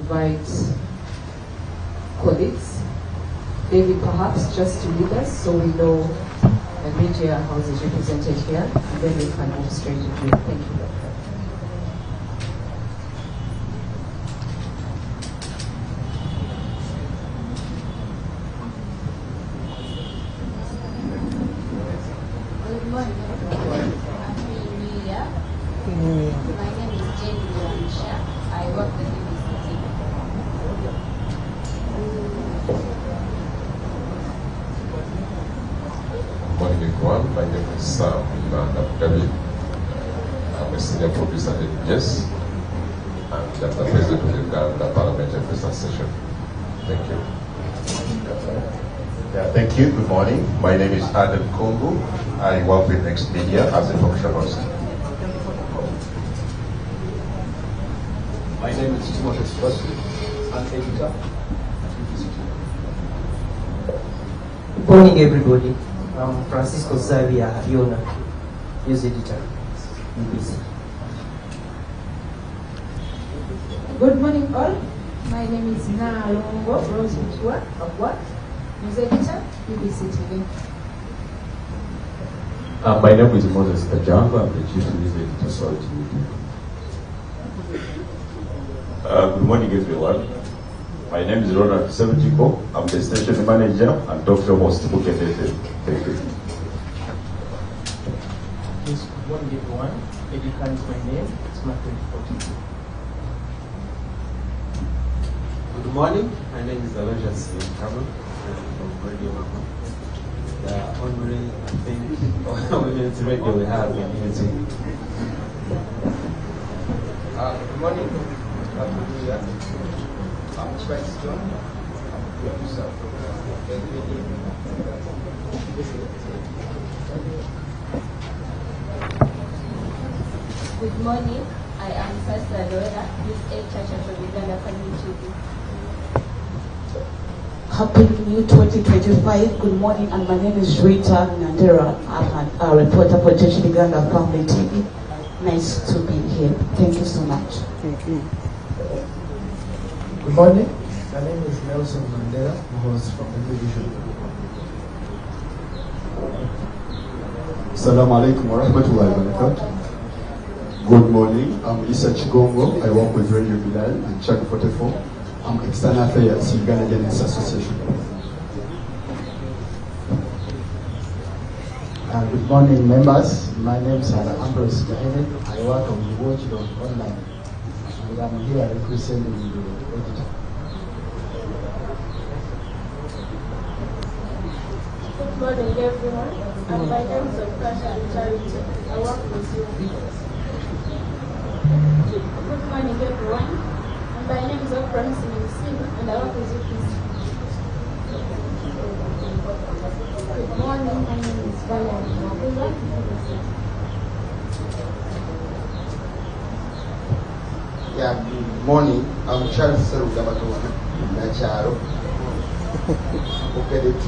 invite colleagues. David, perhaps just to lead us so we know the media house is represented here, and then we can move straight into it. Thank you. Good morning. Happy New Year. My name is Jane Wanisha. I work with UBCT. Good morning, everyone. My name is David. I'm a senior producer at Yes, and I'm the president of the Uganda Parliamentary Business Session. Thank you. Yeah, thank you. Good morning. My name is Adam Kongo. I work with Next Media as a function host. My name is Timothy Wesley. I'm editor. Good morning, everybody. I'm Francisco Xavier Aviona, news editor, UBC. Good morning, all. My name is Nalongo Rose Mutua of Work, news editor, UBC TV. My name is Moses Kajanga. I'm the chief news editor, Solid Media. Good morning, everyone. My name is Ronald Sevjiko. I'm the station manager and Dr. Host Buketete. Thank you. Yes, good morning, everyone. Editor is my name. It's my 2014. Good morning. My name is Aloysius Cameron from Radio Mama. The only, I think, women's radio we have in UT. Good morning. Happy New Year. I'm Spice John. I'm producer for Good morning. I am Pastor Laura, this Church of Uganda Family TV. Happy New 2025. Good morning, and my name is Rita Nandera. I'm a reporter for Church of Uganda Family TV. Nice to be here. Thank you so much. Thank you. Good morning. My name is Nelson Mandela, host from the division. Assalamu alaikum wa rahmatullahi wa barakatuh. Good morning. I'm Issa Chigongo. I work with Radio Bilal and Channel 44. I'm External Affairs Uganda Journalists Association. Good morning, members. My name is Ambrose Jahene. I work on the Watchdog Online. And I'm here representing the editor. Good morning, everyone. And my name is Okasha Charity. I work with you. Good morning, everyone. And my name is Okran Singh, and I work with you. Good morning. My name is Valerie Mabuza. Yeah, good morning. I'm Charles Sarugabatona, Nacharo. Caadp,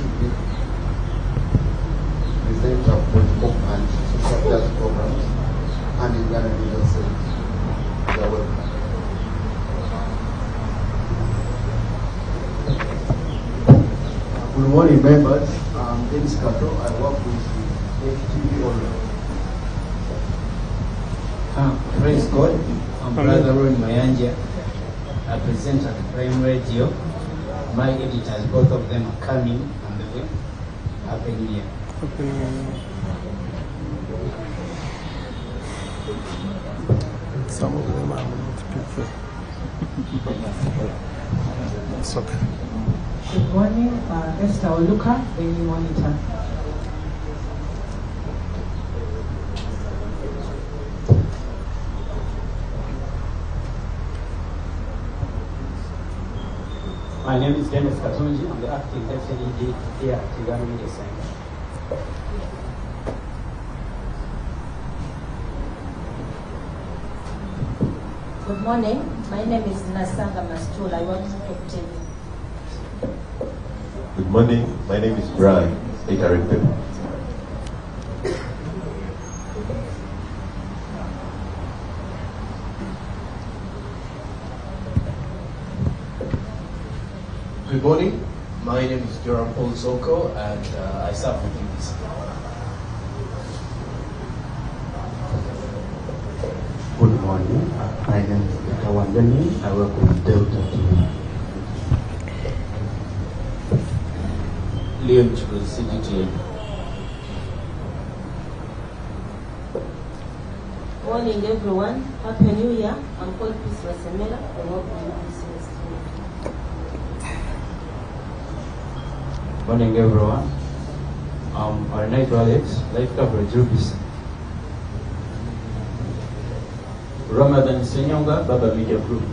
presenter of political and social justice programs, and Uganda Legal Service. You are welcome. Good morning, members. I'm Dennis Kato. I work with the FTV Online. Praise God. I'm Brother Ron Mayanja. I present at Prime Radio. My editors, both of them are coming on the way. Happy New Year. Some of them are not people. It's okay. Good morning, Esther Oluka, Daily Monitor. My name is Dennis Katunji. I'm the acting deputy here at Uganda Media Center. Good morning. My name is Nasanga Mastul. I work for TV. Good morning. My name is Brian, a director. Good morning. My name is Joram Paul Soko, and I serve with UBC. Good morning. My name is Peter Wandani. I work with Delta TV. Liam Chibul, CGT. Morning everyone. Happy New Year. I'm called Peace Rasemela. I work with UBC. Morning everyone. Arnaitu Alex, life coverage UBC. Ramadan Senyonga, Baba Media Group.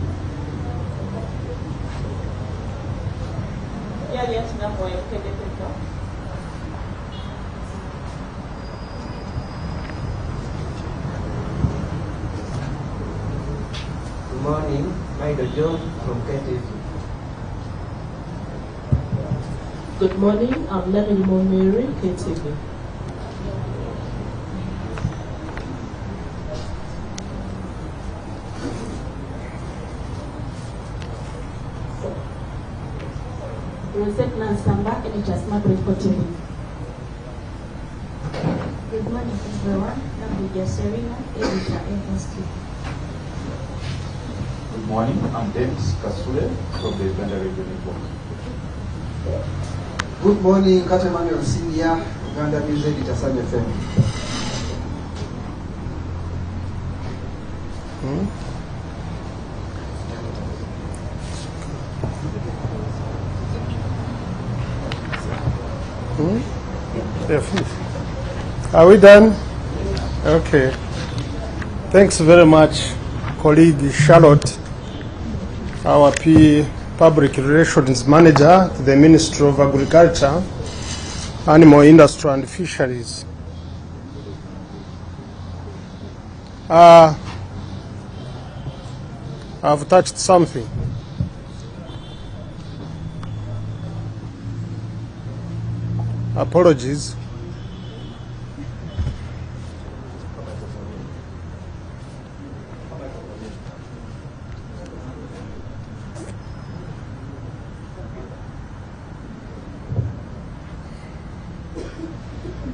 Good morning, Michael John from Caadp. Good morning, I'm Lenny Momiri, KTV. Rosette Nansamba, editor Smart Report TV. Good morning, everyone. I'm Lydia Serena, editor AST. Good morning, I'm James Kasule from the Uganda Radio Network. Good morning, Kate Manuel Senior, Uganda News Editor Sun FM. Are we done? Okay. Thanks very much, colleague Charlotte, our Public Relations Manager to the Ministry of Agriculture, Animal Industry and Fisheries. I've touched something. Apologies.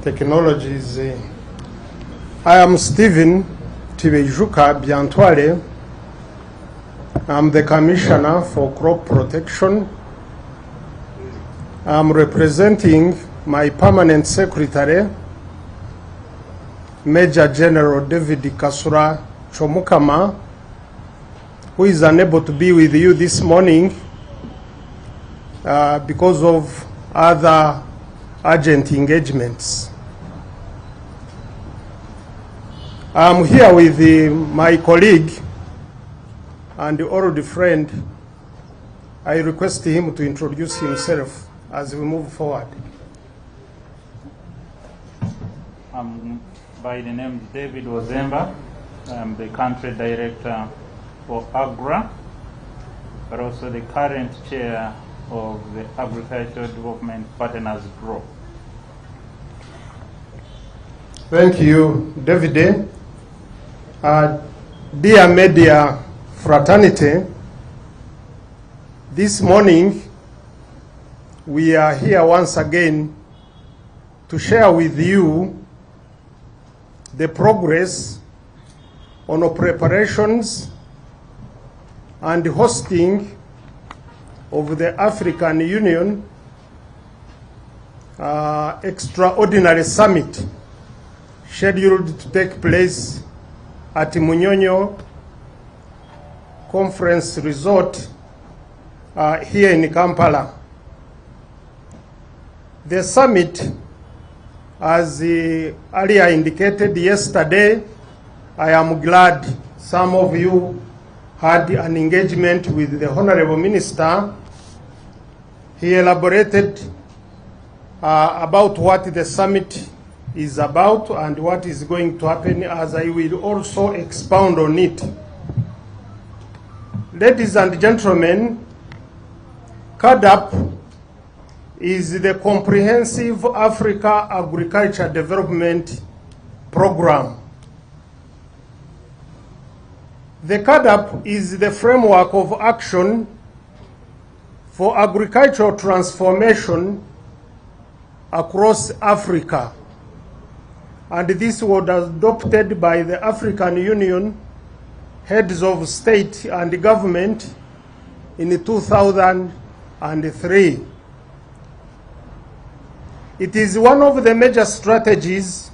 Technologies. I am Stephen Tibejuka Biantwale. I'm the Commissioner for Crop Protection. I'm representing my Permanent Secretary, Major General David Kasura Chomukama, who is unable to be with you this morning because of other urgent engagements. I'm here with my colleague and old friend. I request him to introduce himself as we move forward. By the name David Ozemba. I'm the country director for AGRA, but also the current chair of the Agricultural Development Partners Group. Thank you, David. Dear media fraternity, this morning we are here once again to share with you the progress on preparations and hosting of the African Union Extraordinary Summit scheduled to take place at Munyonyo Conference Resort here in Kampala. The summit, as earlier indicated yesterday, I am glad some of you had an engagement with the Honorable Minister. He elaborated about what the summit is about and what is going to happen, as I will also expound on it. Ladies and gentlemen, Caadp is the Comprehensive Africa Agriculture Development Program. The Caadp is the framework of action for agricultural transformation across Africa. And this was adopted by the African Union heads of state and government in 2003. It is one of the major strategies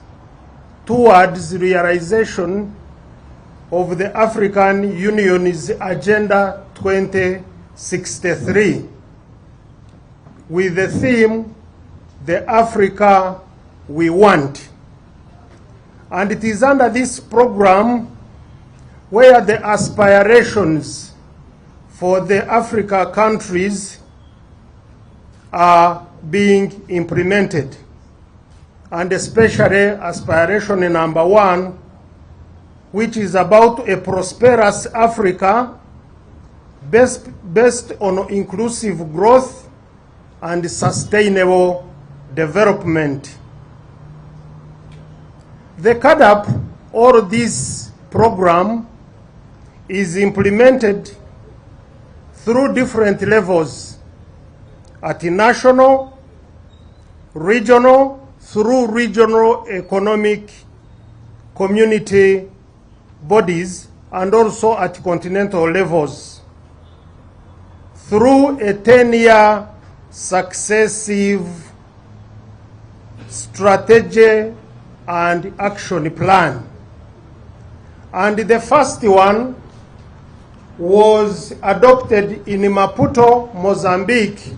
towards realization of the African Union's Agenda 2063 with the theme, The Africa We Want. And it is under this program where the aspirations for the Africa countries are being implemented, and especially aspiration number 1, which is about a prosperous Africa based on inclusive growth and sustainable development. The Caadp, or this program, is implemented through different levels at national, regional, through regional economic community bodies, and also at continental levels through a 10-year successive strategy and action plan. And the first one was adopted in Maputo, Mozambique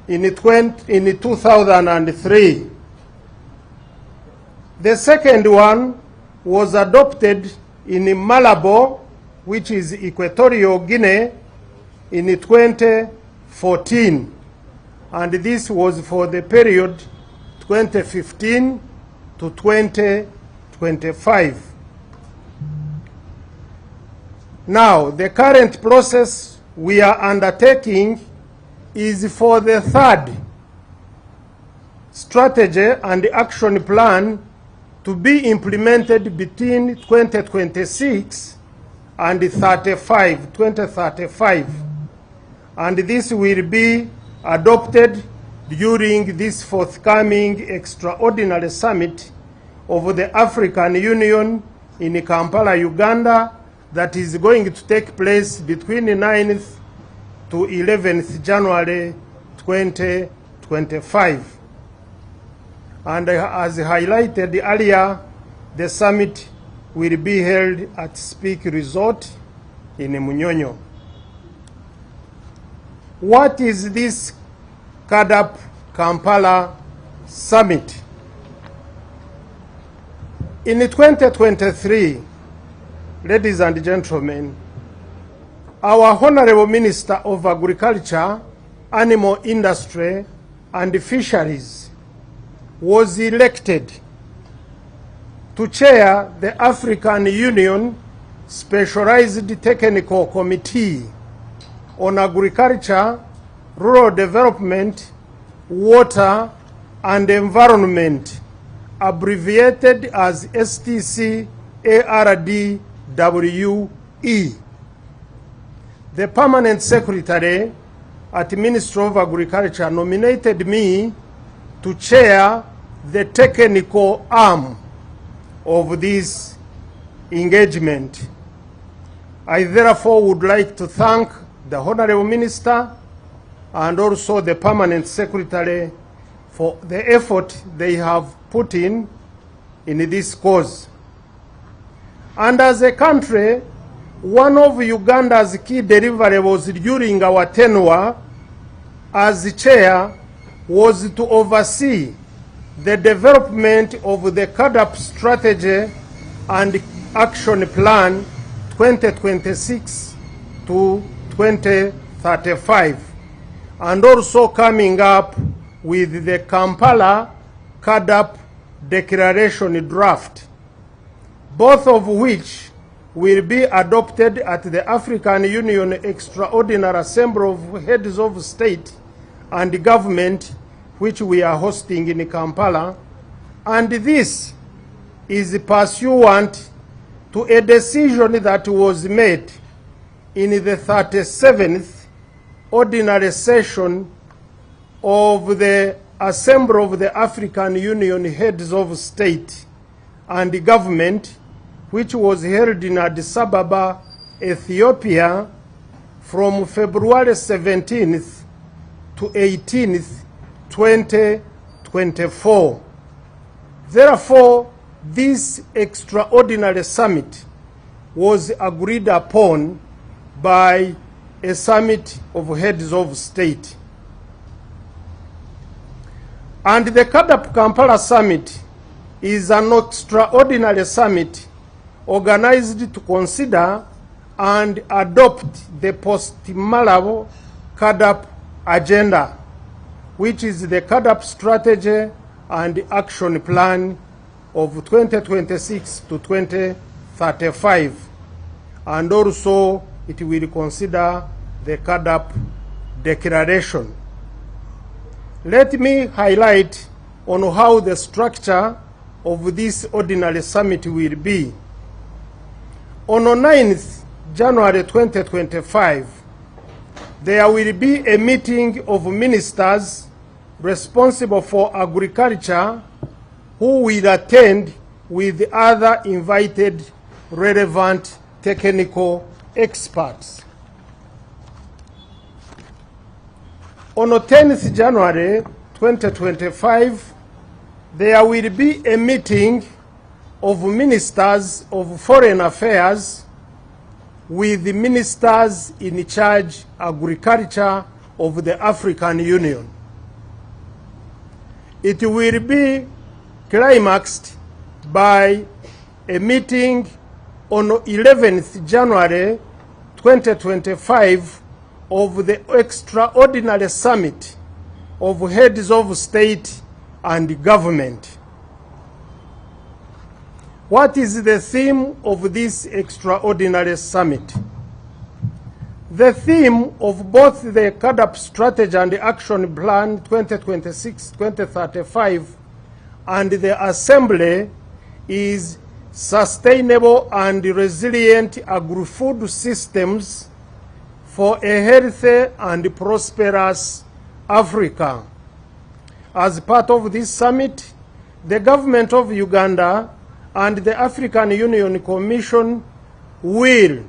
in 2003. The second one was adopted in Malabo, which is Equatorial Guinea, in 2014. And this was for the period 2015 to 2025. Now, the current process we are undertaking is for the third strategy and action plan to be implemented between 2026 and 2035. And this will be adopted during this forthcoming extraordinary summit of the African Union in Kampala, Uganda, that is going to take place between the 9th to 11th January 2025. And as highlighted earlier, the summit will be held at Speak Resort in Munyonyo. What is this Caadp Kampala Summit? In 2023, ladies and gentlemen, our Honorable Minister of Agriculture, Animal Industry and Fisheries was elected to chair the African Union Specialized Technical Committee on Agriculture, Rural Development, Water and Environment, abbreviated as STC-ARDWE. The Permanent Secretary at the Ministry of Agriculture nominated me to chair the technical arm of this engagement. I therefore would like to thank the Honorable Minister and also the Permanent Secretary for the effort they have put in this cause. And as a country, one of Uganda's key deliverables during our tenure as chair was to oversee the development of the Caadp strategy and action plan 2026 to 2035, and also coming up with the Kampala Caadp Declaration draft, both of which will be adopted at the African Union Extraordinary Assembly of Heads of State and Government, which we are hosting in Kampala. And this is pursuant to a decision that was made in the 37th ordinary session of the Assembly of the African Union Heads of State and Government, which was held in Addis Ababa, Ethiopia, from February 17th to 18th, 2024. Therefore, this extraordinary summit was agreed upon by a summit of heads of state. And the Caadp Kampala Summit is an extraordinary summit organized to consider and adopt the post-Malabo Caadp agenda, which is the Caadp strategy and action plan of 2026 to 2035. And also it will consider the Caadp declaration. Let me highlight on how the structure of this ordinary summit will be. On 9th January 2025, there will be a meeting of ministers responsible for agriculture who will attend with other invited relevant technical experts. On 10th January 2025, there will be a meeting of ministers of foreign affairs with the ministers in charge agriculture of the African Union. It will be climaxed by a meeting on 11th January 2025 of the extraordinary summit of heads of state and government. What is the theme of this extraordinary summit? The theme of both the Caadp Strategy and Action Plan 2026-2035 and the Assembly is sustainable and resilient agri-food systems for a healthy and prosperous Africa. As part of this summit, the government of Uganda and the African Union Commission will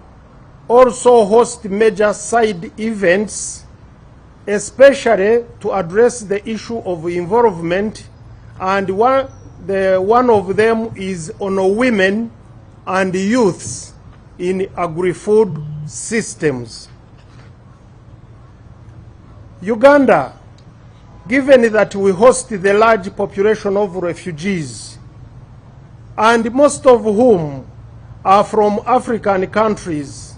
also host major side events, especially to address the issue of involvement, and one of them is on women and youths in agri-food systems. Uganda, given that we host the large population of refugees, and most of whom are from African countries,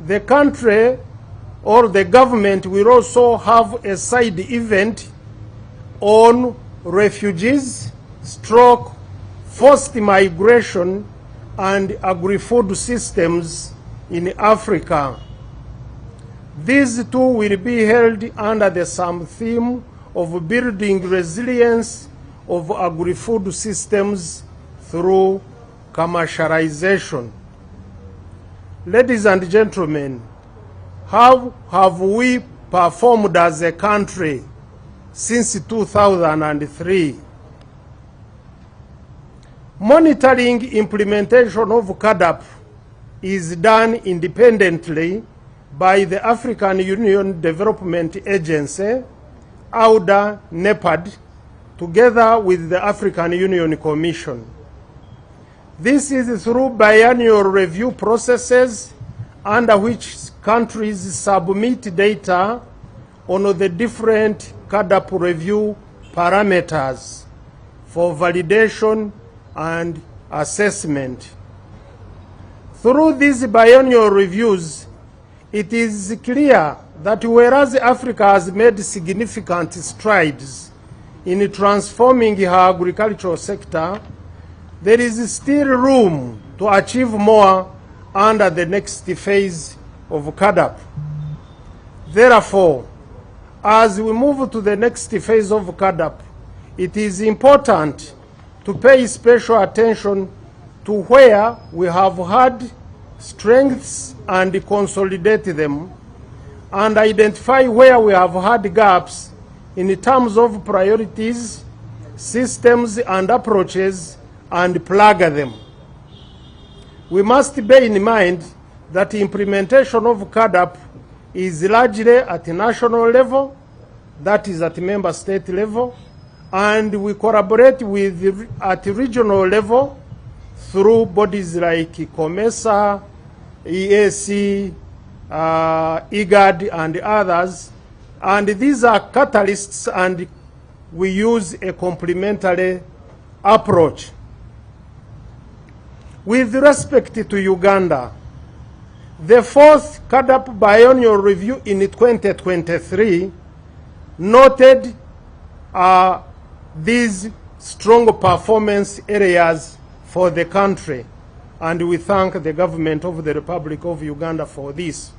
the country or the government will also have a side event on refugees, forced migration, and agri-food systems in Africa. These two will be held under the same theme of building resilience of agri-food systems through commercialization. Ladies and gentlemen, how have we performed as a country since 2003? Monitoring implementation of Caadp is done independently by the African Union Development Agency, AUDA, NEPAD, together with the African Union Commission. This is through biannual review processes under which countries submit data on the different Caadp review parameters for validation and assessment. Through these biannual reviews, it is clear that whereas Africa has made significant strides in transforming her agricultural sector, there is still room to achieve more under the next phase of Caadp. Therefore, as we move to the next phase of Caadp, it is important to pay special attention to where we have had strengths and consolidate them, and identify where we have had gaps in terms of priorities, systems, and approaches, and plug them. We must bear in mind that implementation of Caadp is largely at national level, that is at member state level, and we collaborate with at regional level through bodies like COMESA, EAC, IGAD, and others. And these are catalysts, and we use a complementary approach. With respect to Uganda, the fourth Caadp biennial review in 2023 noted these strong performance areas for the country, and we thank the government of the Republic of Uganda for this.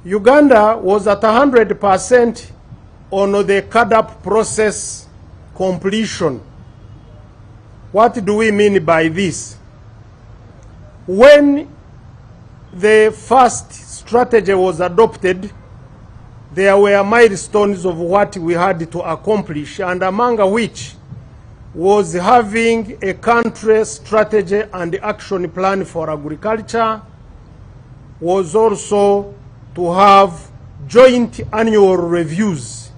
Uganda was at 100% on the Caadp process completion. What do we mean by this? When the first strategy was adopted, there were milestones of what we had to accomplish, and among which was having a country strategy and action plan for agriculture, was also to have joint annual reviews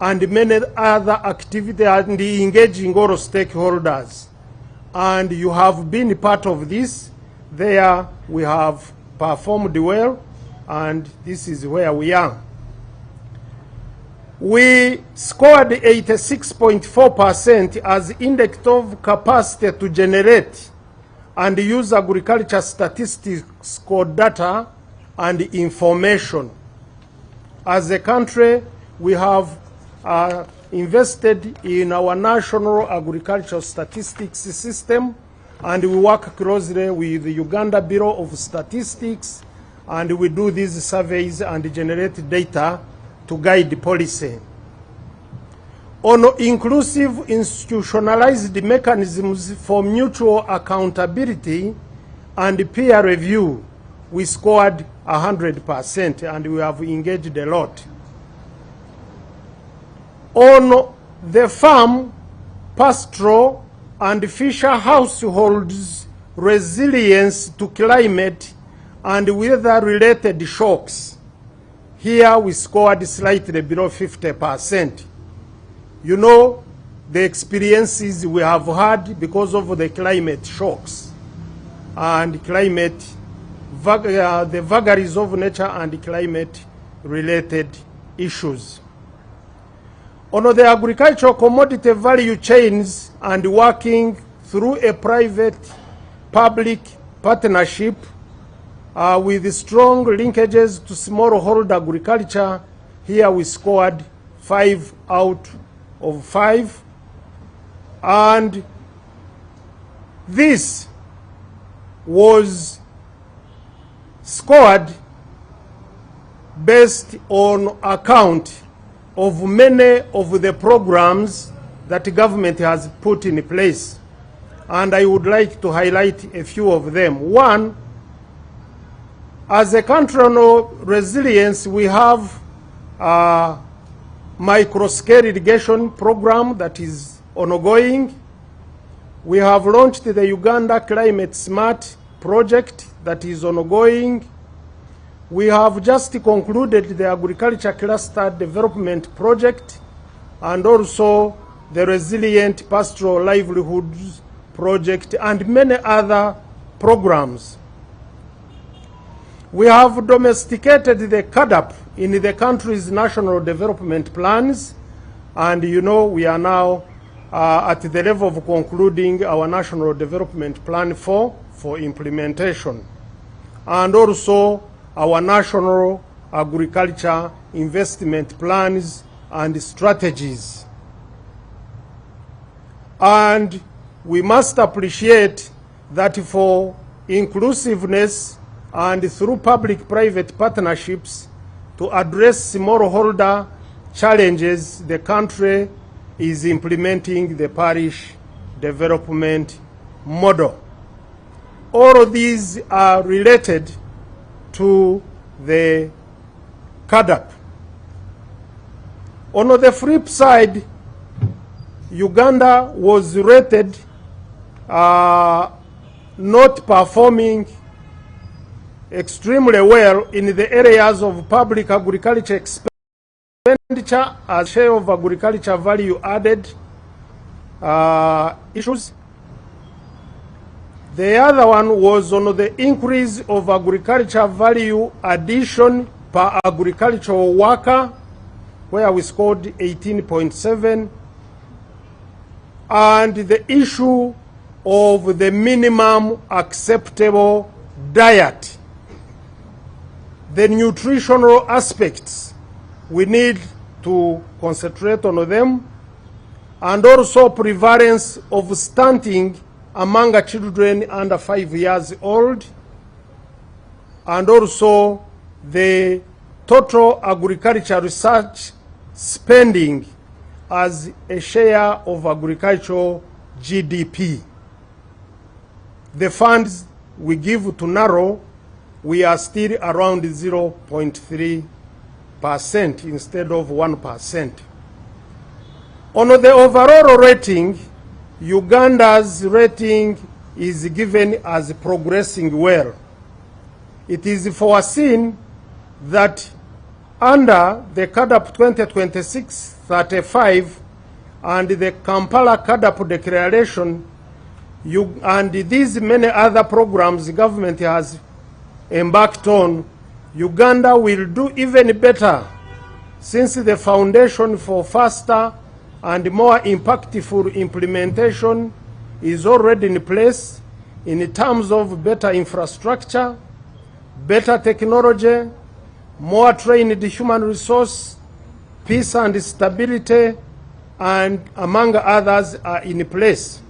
and many other activities, and engaging all stakeholders. And you have been part of this. There we have performed well, and this is where we are. We scored 86.4% as index of capacity to generate and use agriculture statistics data and information. As a country, we have invested in our national agricultural statistics system, and we work closely with the Uganda Bureau of Statistics, and we do these surveys and generate data to guide policy. On inclusive institutionalized mechanisms for mutual accountability and peer review, we scored 100%, and we have engaged a lot. On the farm, pastoral, and fisher households' resilience to climate and weather-related shocks, here we scored slightly below 50%. You know the experiences we have had because of the climate shocks and climate, the vagaries of nature and climate-related issues. On the agricultural commodity value chains and working through a private-public partnership with strong linkages to smallholder agriculture, here we scored 5 out of 5. And this was scored based on account of many of the programs that the government has put in place. And I would like to highlight a few of them. One, as a country on resilience, we have a micro-scale irrigation program that is ongoing. We have launched the Uganda Climate Smart project that is ongoing. We have just concluded the Agriculture Cluster Development Project and also the Resilient Pastoral Livelihoods Project and many other programs. We have domesticated the Caadp in the country's national development plans, and you know we are now at the level of concluding our national development plan for implementation. And also our national agriculture investment plans and strategies. And we must appreciate that for inclusiveness and through public-private partnerships to address smallholder challenges, the country is implementing the parish development model. All of these are related to the Caadp. On the flip side, Uganda was rated not performing extremely well in the areas of public agriculture expenditure as share of agriculture value added issues. The other one was on the increase of agriculture value addition per agricultural worker, where we scored 18.7, and the issue of the minimum acceptable diet. The nutritional aspects, we need to concentrate on them, and also prevalence of stunting among children under 5 years old, and also the total agriculture research spending as a share of agricultural GDP. The funds we give to NARO, we are still around 0.3% instead of 1%. On the overall rating, Uganda's rating is given as progressing well. It is foreseen that under the Caadp 2026-35 and the Kampala Caadp Declaration, and these many other programs the government has embarked on, Uganda will do even better, since the foundation for faster and more impactful implementation is already in place in terms of better infrastructure, better technology, more trained human resource, peace and stability, and among others are in place.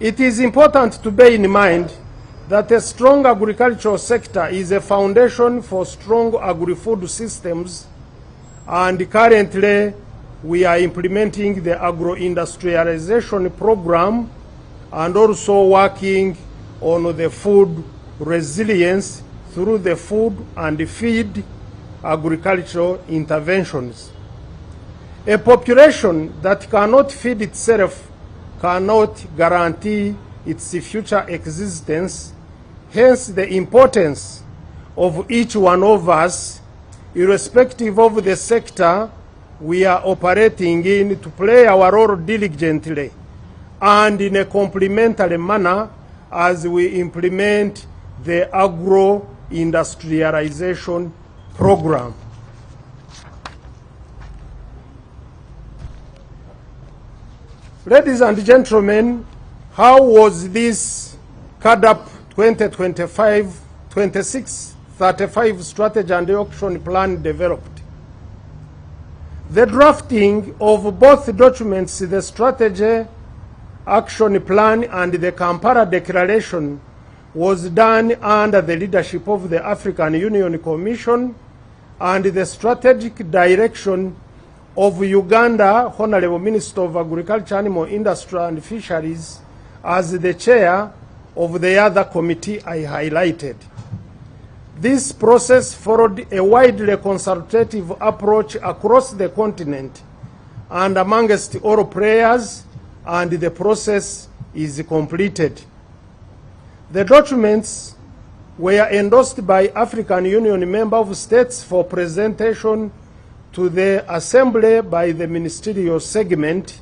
It is important to bear in mind that a strong agricultural sector is a foundation for strong agri-food systems, and currently we are implementing the agro-industrialization program and also working on the food resilience through the food and feed agricultural interventions. A population that cannot feed itself cannot guarantee its future existence. Hence the importance of each one of us, irrespective of the sector we are operating in, to play our role diligently and in a complementary manner as we implement the agro-industrialization program. Ladies and gentlemen, how was this Caadp 2025-26-35 strategy and action plan developed? The drafting of both documents, the strategy action plan and the Kampala Declaration, was done under the leadership of the African Union Commission and the strategic direction of Uganda Honorable Minister of Agriculture, Animal Industry and Fisheries as the chair of the other committee I highlighted. This process followed a widely consultative approach across the continent and amongst all players, and the process is completed. The documents were endorsed by African Union member of states for presentation to the Assembly by the ministerial segment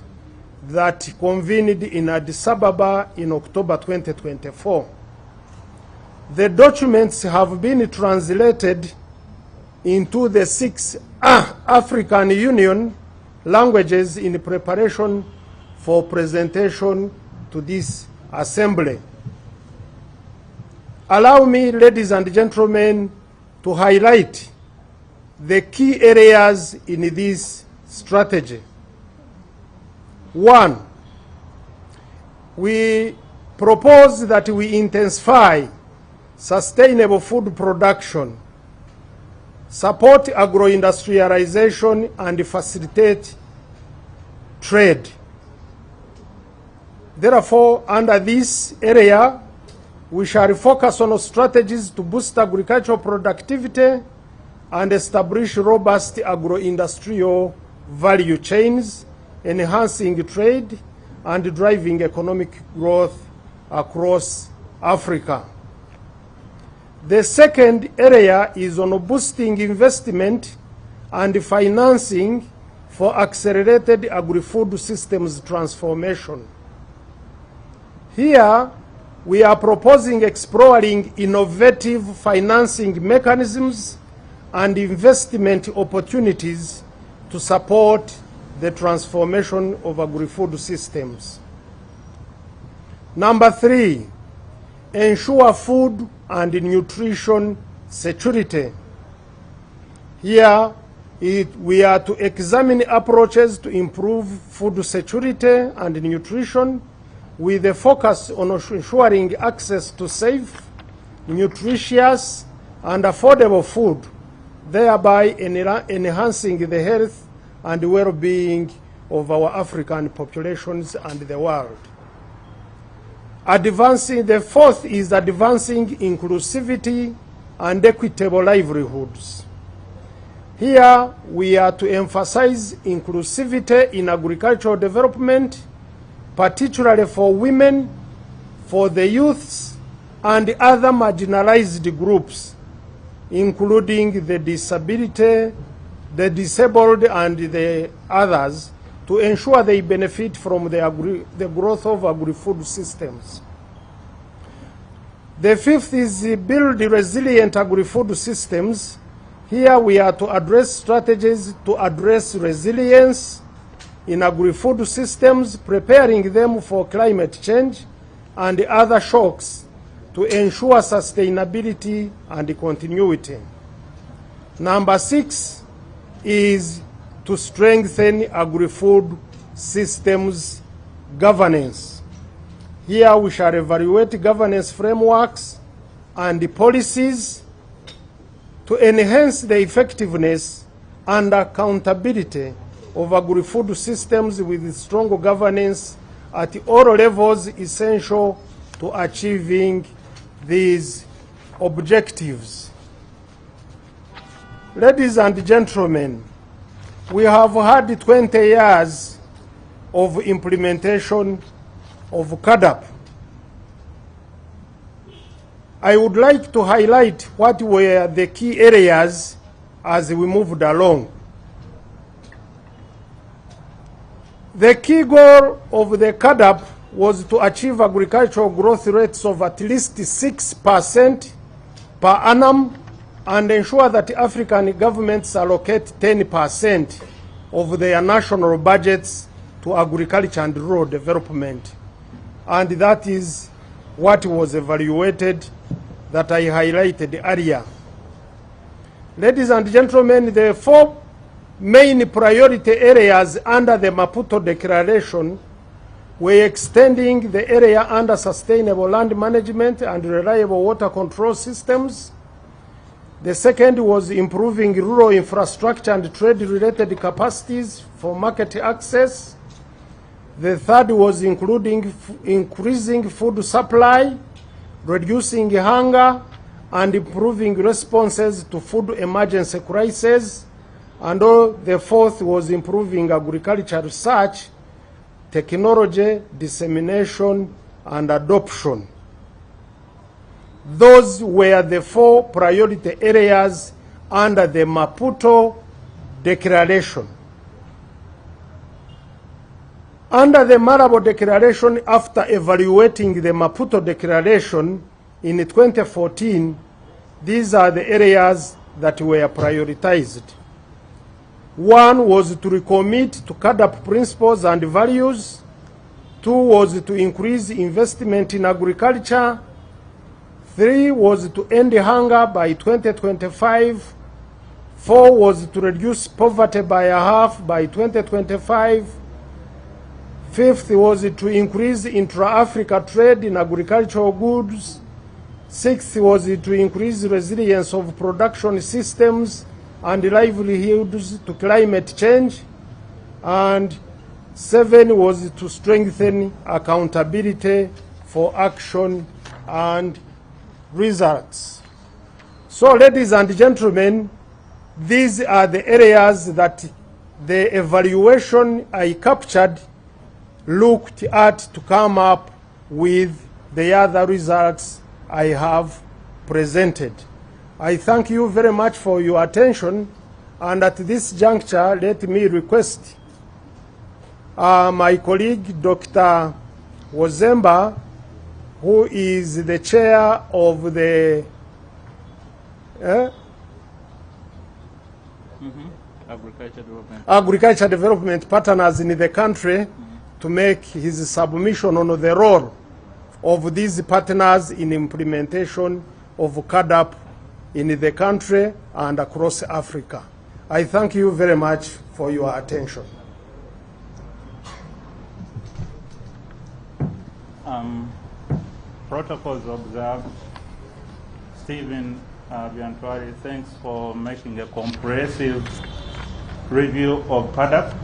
that convened in Addis Ababa in October 2024. The documents have been translated into the 6 African Union languages in preparation for presentation to this Assembly. Allow me, ladies and gentlemen, to highlight the key areas in this strategy. 1, we propose that we intensify sustainable food production, support agro-industrialization, and facilitate trade. Therefore, under this area, we shall focus on strategies to boost agricultural productivity and establish robust agro-industrial value chains, enhancing trade and driving economic growth across Africa. The second area is on boosting investment and financing for accelerated agri-food systems transformation. Here, we are proposing exploring innovative financing mechanisms and investment opportunities to support the transformation of agri-food systems. Number 3, ensure food and nutrition security. Here, we are to examine approaches to improve food security and nutrition with a focus on ensuring access to safe, nutritious, and affordable food, thereby enhancing the health and well-being of our African populations and the world. The fourth is advancing inclusivity and equitable livelihoods. Here, we are to emphasize inclusivity in agricultural development, particularly for women, for the youths, and other marginalized groups, including the disabled, and the others, to ensure they benefit from the growth of agri-food systems. The fifth is build resilient agri-food systems. Here we are to address strategies to address resilience in agri-food systems, preparing them for climate change and other shocks to ensure sustainability and continuity. Number 6 is to strengthen agri-food systems governance. Here we shall evaluate governance frameworks and policies to enhance the effectiveness and accountability of agri-food systems with strong governance at all levels essential to achieving these objectives. Ladies and gentlemen, we have had 20 years of implementation of Caadp. I would like to highlight what were the key areas as we moved along. The key goal of the Caadp was to achieve agricultural growth rates of at least 6% per annum and ensure that African governments allocate 10% of their national budgets to agriculture and rural development. And that is what was evaluated that I highlighted earlier. Ladies and gentlemen, the 4 main priority areas under the Maputo Declaration were extending the area under sustainable land management and reliable water control systems. The second was improving rural infrastructure and trade-related capacities for market access. The third was increasing food supply, reducing hunger, and improving responses to food emergency crises. And the fourth was improving agriculture research, technology, dissemination, and adoption. Those were the 4 priority areas under the Maputo Declaration. Under the Malabo Declaration, after evaluating the Maputo Declaration in 2014, these are the areas that were prioritized. 1 was to recommit to Caadp principles and values. 2 was to increase investment in agriculture. 3 was to end hunger by 2025. 4 was to reduce poverty by half by 2025. 5th was to increase intra-Africa trade in agricultural goods. 6th was to increase resilience of production systems and livelihoods to climate change. And 7 was to strengthen accountability for action and results. So, ladies and gentlemen, these are the areas that the evaluation I captured looked at to come up with the other results I have presented. I thank you very much for your attention, and at this juncture, let me request my colleague, Dr. Wozemba, who is the chair of the Agriculture Development Partners in the country, to make his submission on the role of these partners in implementation of Caadp in the country and across Africa. I thank you very much for your attention. Protocols observed. Stephen Biantwari, thanks for making a comprehensive review of Caadp.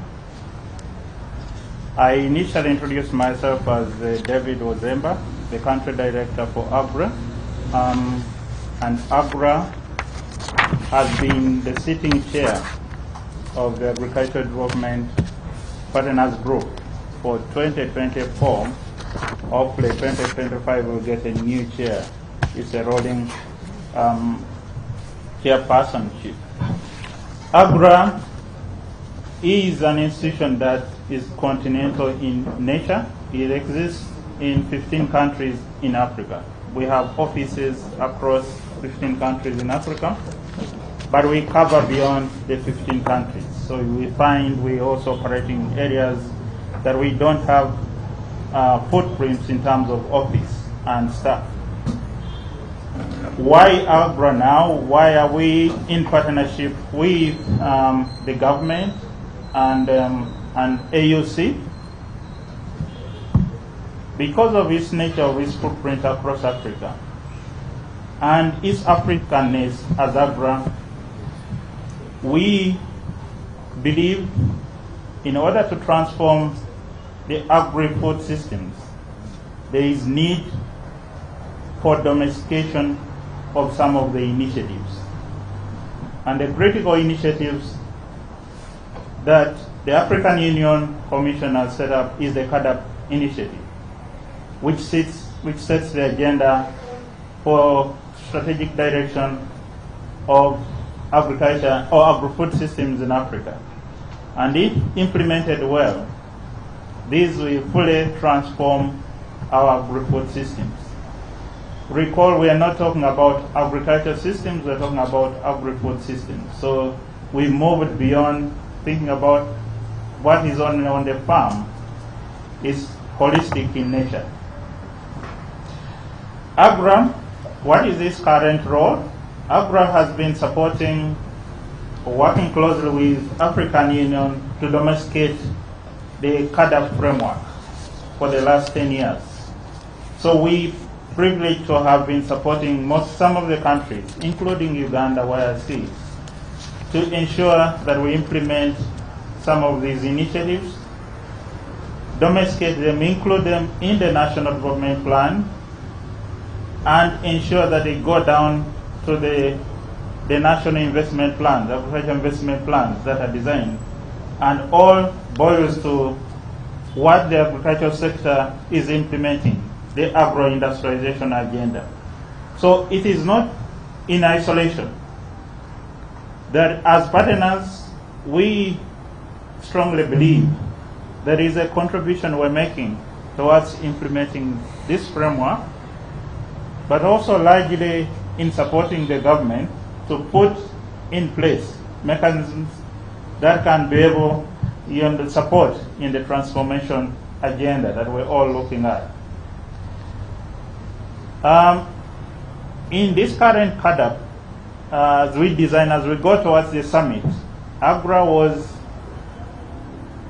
I initially introduced myself as David Wozemba, the country director for AGRA. And AGRA has been the sitting chair of the Agricultural Development Partners Group for 2024. Hopefully 2025 will get a new chair. It's a rolling chairpersonship. AGRA is an institution that is continental in nature. It exists in 15 countries in Africa. We have offices across 15 countries in Africa, but we cover beyond the 15 countries. So we find we also operate in areas that we don't have footprints in terms of office and staff. Why AGRA now? Why are we in partnership with the government and AUC? Because of its nature of its footprint across Africa and its Africanness as AGRA, we believe in order to transform the agri-food systems, there is need for domestication of some of the initiatives. And the critical initiatives that the African Union Commission has set up is the Caadp initiative, which sets the agenda for strategic direction of agriculture or agri-food systems in Africa. And if implemented well, these will fully transform our agri-food systems. Recall, we are not talking about agriculture systems, we're talking about agri-food systems. So we moved beyond thinking about what is on the farm. It's holistic in nature. AGRA, what is its current role? AGRA has been supporting, working closely with African Union to domesticate the Caadp framework for the last 10 years. So we privileged to have been supporting some of the countries, including Uganda, where I see, to ensure that we implement some of these initiatives, domesticate them, include them in the National Development Plan, and ensure that they go down to the national investment plans, agricultural investment plans that are designed, and all boils to what the agricultural sector is implementing, the agro-industrialization agenda. So it is not in isolation. That as partners, we strongly believe there is a contribution we're making towards implementing this framework, but also largely in supporting the government to put in place mechanisms that can be able to support in the transformation agenda that we're all looking at. In this current Caadp, as we go towards the summit, AGRA was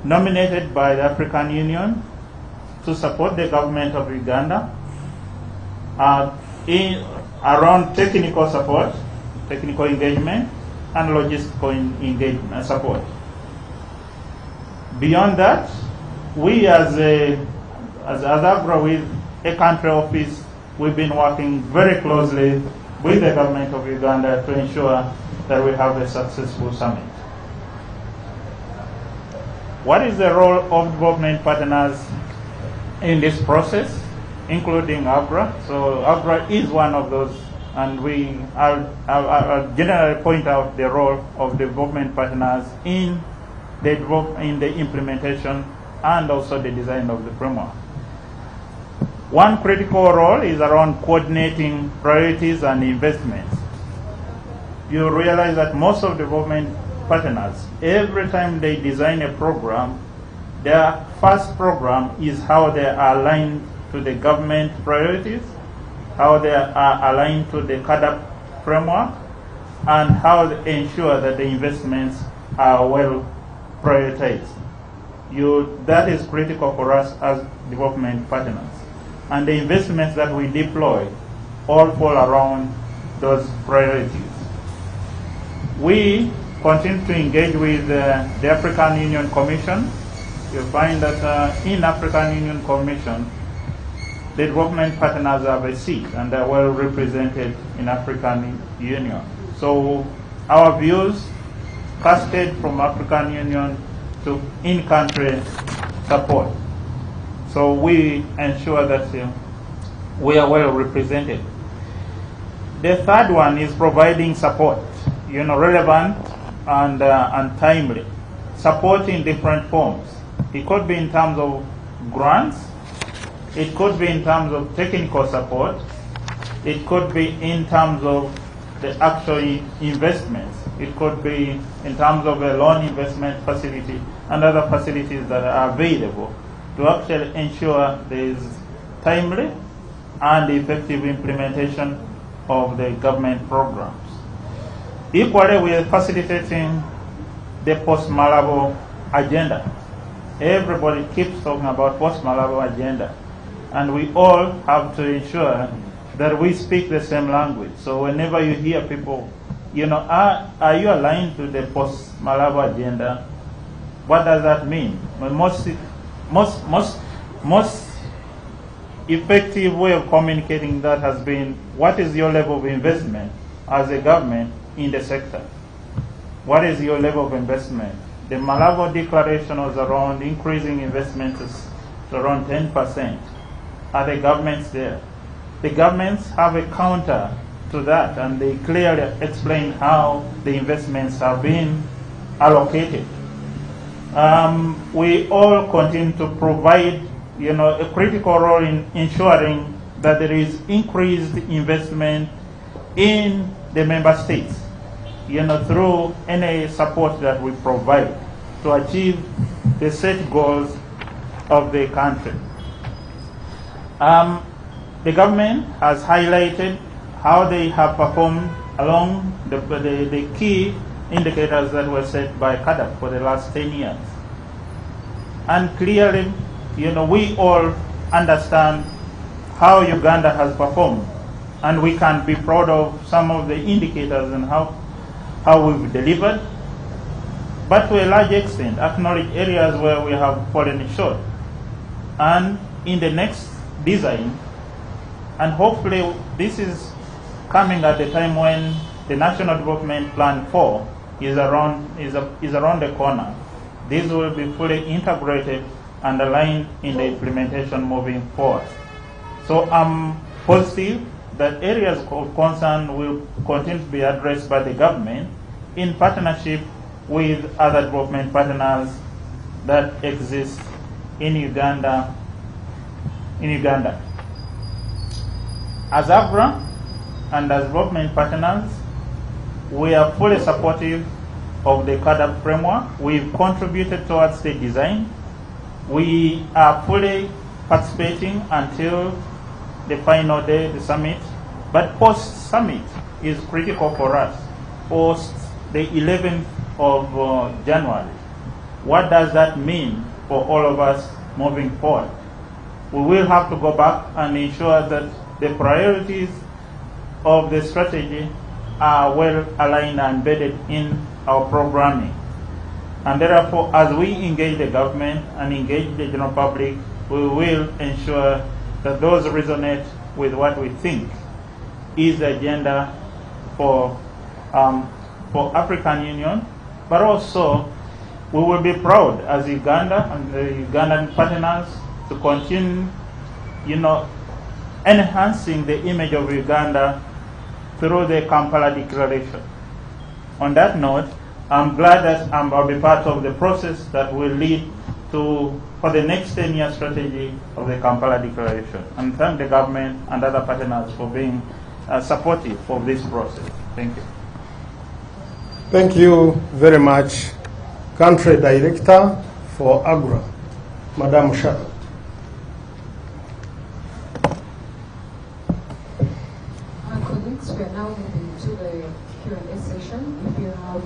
nominated by the African Union to support the government of Uganda around technical support, technical engagement, and logistical engagement support. Beyond that, we as AGRA with a country office we've been working very closely with the government of Uganda to ensure that we have a successful summit. What is the role of development partners in this process, including AGRA? So AGRA is one of those, and I'll generally point out the role of development partners in the implementation and also the design of the framework. One critical role is around coordinating priorities and investments. You realize that most of development partners, every time they design a program, their first program is how they are aligned to the government priorities, how they are aligned to the Caadp framework, and how they ensure that the investments are well prioritized. That is critical for us as development partners. And the investments that we deploy all fall around those priorities. We continue to engage with the African Union Commission. You'll find that in African Union Commission, the development partners have a seat and they're well represented in African Union. So our views cascade from African Union to in-country support. So we ensure that we are well represented. The third one is providing support, relevant and timely. Support in different forms. It could be in terms of grants. It could be in terms of technical support. It could be in terms of the actual investments. It could be in terms of a loan investment facility and other facilities that are available to actually ensure there is timely and effective implementation of the government programs. Equally, we are facilitating the post-Malabo agenda. Everybody keeps talking about post-Malabo agenda, and we all have to ensure that we speak the same language. So whenever you hear people, are you aligned to the post-Malabo agenda? What does that mean? Well, most effective way of communicating that has been, what is your level of investment as a government in the sector? What is your level of investment? The Malabo declaration was around increasing investments to around 10%. Are the governments there? The governments have a counter to that, and they clearly explain how the investments have been allocated. We all continue to provide, a critical role in ensuring that there is increased investment in the member states, through any support that we provide to achieve the set goals of the country. The government has highlighted how they have performed along the key indicators that were set by Caadp for the last 10 years. And clearly, we all understand how Uganda has performed, and we can be proud of some of the indicators and how we've delivered, but to a large extent acknowledge areas where we have fallen short. And in the next design, and hopefully this is coming at the time when the National Development Plan 4 is around the corner. These will be fully integrated and aligned in the implementation moving forward. So I'm positive that areas of concern will continue to be addressed by the government in partnership with other development partners that exist in Uganda. As AGRA and as development partners, we are fully supportive of the Caadp framework. We've contributed towards the design. We are fully participating until the final day, the summit. But post-summit is critical for us. Post the 11th of January. What does that mean for all of us moving forward? We will have to go back and ensure that the priorities of the strategy are well aligned and embedded in our programming. And therefore, as we engage the government and engage the general public, we will ensure that those resonate with what we think is the agenda for African Union, but also we will be proud as Uganda and the Ugandan partners to continue, enhancing the image of Uganda through the Kampala Declaration. On that note, I'm glad that I'll be part of the process that will lead for the next 10-year strategy of the Kampala Declaration, and thank the government and other partners for being supportive of this process. Thank you. Thank you very much, Country Director for AGRA, Madam Sharon. Colleagues, we are now moving to the Q&A session. If you have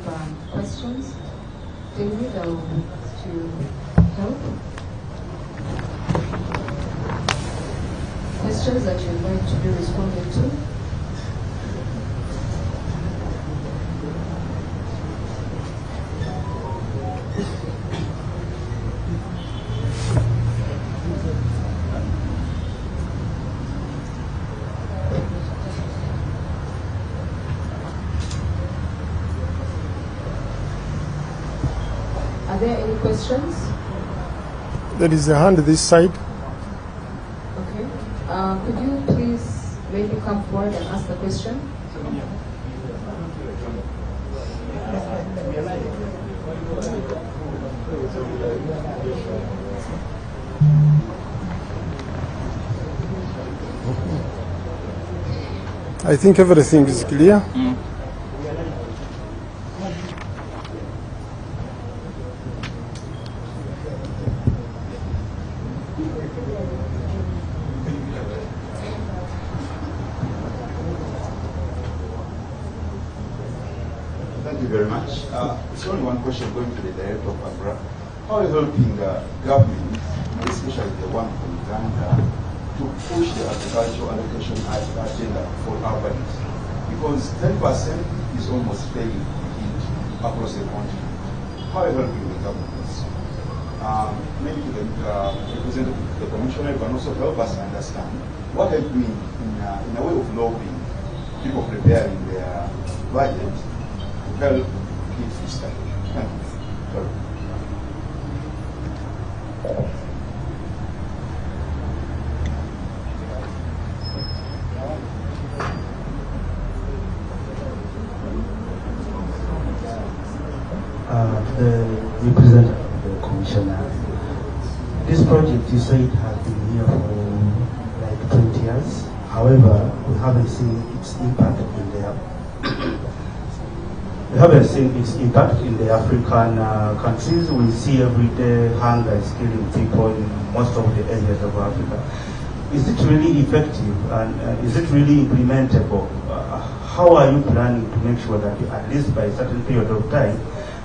questions, David, I will need to help. Questions that you're going to be responding to. Are there any questions? There is a hand this side. Okay. Could you please maybe come forward and ask the question? I think everything is clear. Thank you very much. It's only one question going to the Director of AGRA. How are you helping government, especially the one from Uganda, to push the agricultural allocation agenda for urbanites? Because 10% is almost failing across the country. How are you helping the government? Maybe to the representative of the commissioner can also help us understand what are you doing in a way of lobbying, people preparing their budget to help kids to study. Thank you. The representative of the commissioner, this project you said has been here for like 20 years. However, we haven't seen its impact in the African countries. We see everyday hunger is killing people in most of the areas of Africa. Is it really effective and is it really implementable? How are you planning to make sure that at least by a certain period of time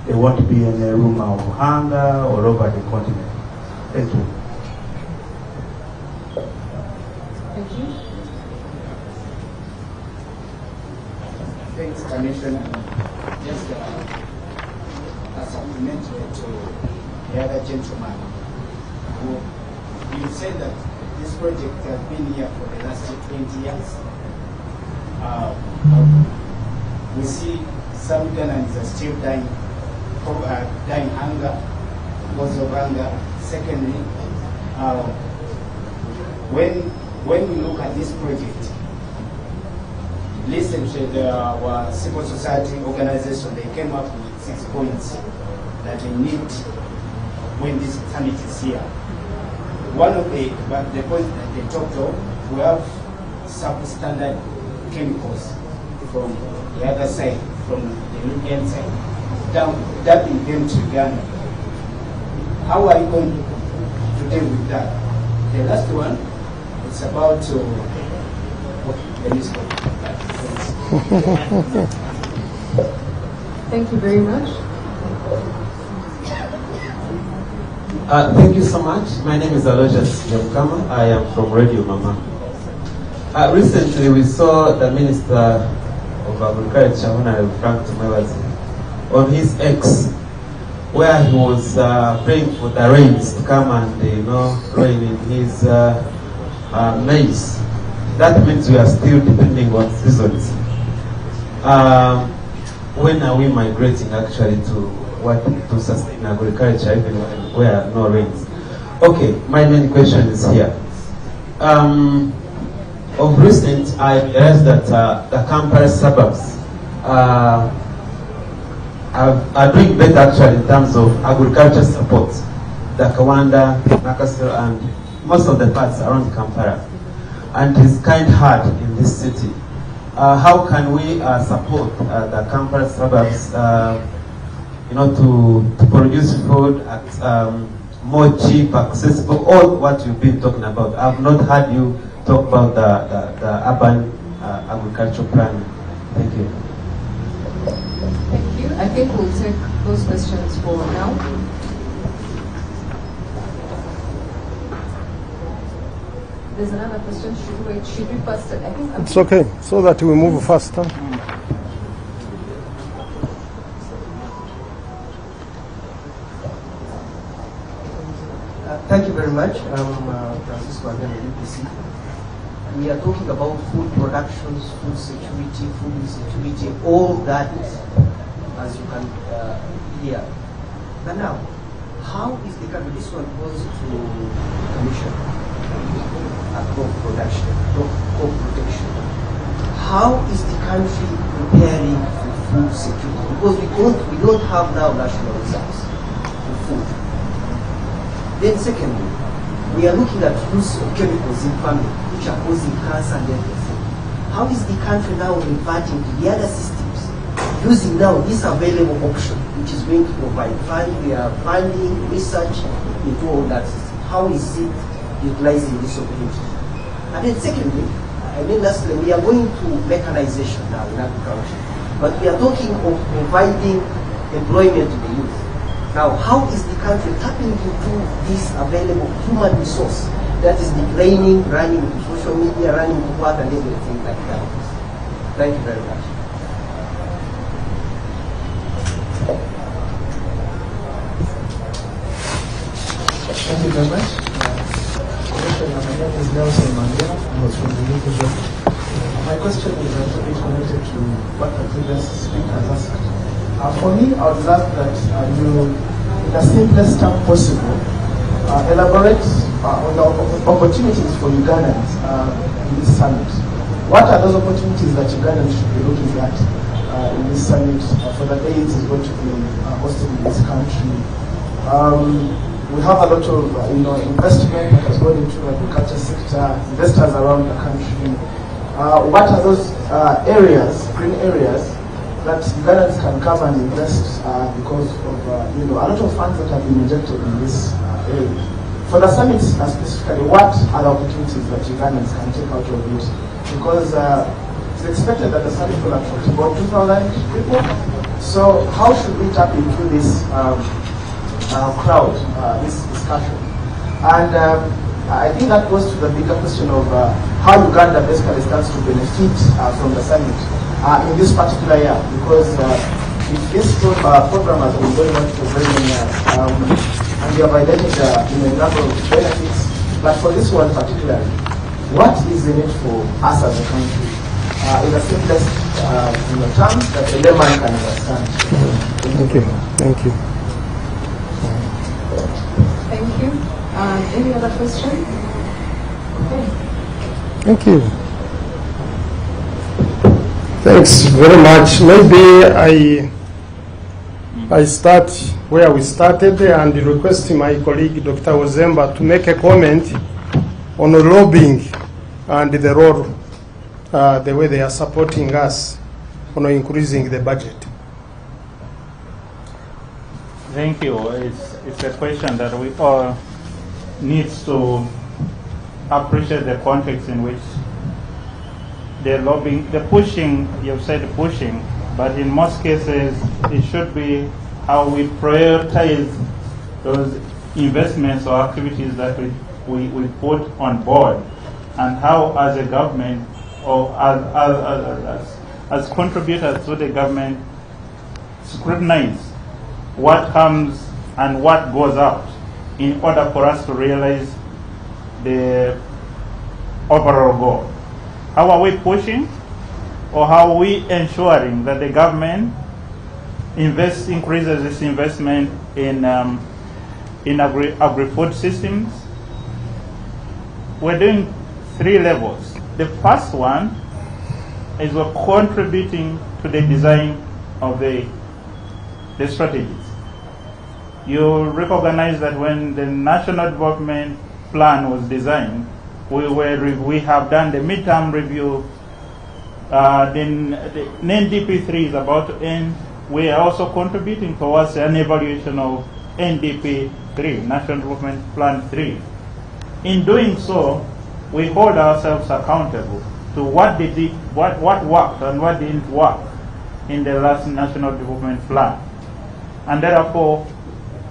there won't be any rumor of hunger all over the continent? Thank you. Thank you. Thanks, Commissioner. Just a supplementary to the other gentleman. You said that this project has been here for the last 20 years. We see some Ugandans are still dying hunger, because of hunger. Secondly, when we look at this project, listen to our civil society organization, they came up with 6 points that they need when this summit is here. One of the points that they talked of, we have substandard chemicals from the other side, from the European side, dumping them to Uganda. How are you going to deal with that? The last one is about the list. Thank you very much. Thank you so much. My name is Aloysius Yamkama. I am from Radio Mama. Recently, we saw the Minister of Agriculture, Honorable Frank Tumwebaze, on his X, where he was praying for the rains to come and rain in his maize. that means we are still depending on seasons. When are we migrating actually to sustain agriculture even when where are no rains? Okay, my main question is here. Of recent, I realized that the Kampala suburbs are doing better actually in terms of agriculture support. The Kawanda, Nakasero, and most of the parts around Kampala. And it's kind of hard in this city. How can we support the Kampala suburbs, to produce food at more cheap, accessible, all what you've been talking about? I've not heard you talk about the urban agricultural plan. Thank you. Thank you. I think we'll take those questions for now. There's another question. Should we first? I think it's okay, so that we move faster. Thank you very much. I'm Francisco again at UPC. We are talking about food productions, food security, food insecurity, all that, as you can hear. But now, how is the country? This one goes to commission, crop production, crop protection. How is the country preparing for food security? Because we don't have now national reserves for food. Then secondly, we are looking at use of chemicals in farming, which are causing cancer and everything. How is the country now reverting to the other systems, using now this available option, which is going to provide funding, research into all that system? How is it utilizing this opportunity? And then secondly, lastly, we are going to mechanization now in agriculture, but we are talking of providing employment to the youth. Now, how is the country tapping into this available human resource that is declining, running to social media, running to work and everything like that? Thank you very much. Thank you very much. My name is Nelson Mandela. I was from the Uganda. My question is a little bit related to what the previous speaker asked. For me, I would love that you, in the simplest term possible, elaborate on the opportunities for Ugandans in this summit. What are those opportunities that Ugandans should be looking at in this summit for the day it is going to be hosted in this country? We have a lot of investment that has gone into the agriculture sector, investors around the country. What are those areas, green areas, that Ugandans can come and invest because of a lot of funds that have been injected in this area? For the summit specifically, what are the opportunities that Ugandans can take out of it? Because it's expected that the summit will attract about 2,000 people. So how should we tap into this crowd, this discussion? And I think that goes to the bigger question of how Uganda basically stands to benefit from the summit in this particular year, because if this program has been going on for very many years, and we have identified a number of benefits, but for this one particularly, what is in it for us as a country? In the simplest terms that a layman can understand. Thank you. Thank you. Thank you. Any other question? Okay. Thank you. Thanks very much. Maybe I start where we started and request my colleague Dr. Ozemba to make a comment on lobbying and the role, the way they are supporting us on increasing the budget. Thank you. It's a question that we all need to appreciate the context in which the lobbying, the pushing, you've said pushing, but in most cases it should be how we prioritize those investments or activities that we put on board, and how as a government or as contributors to the government scrutinize what comes and what goes out in order for us to realize the overall goal. how are we pushing, or how are we ensuring that the government increases its investment in agri-food systems? We're doing 3 levels. The first one is we're contributing to the design of the strategies. You recognize that when the National Development Plan was designed, we have done the midterm review. The NDP3 is about to end. We are also contributing towards an evaluation of NDP3, National Development Plan 3. In doing so, we hold ourselves accountable to what worked and what didn't work in the last National Development Plan. And therefore,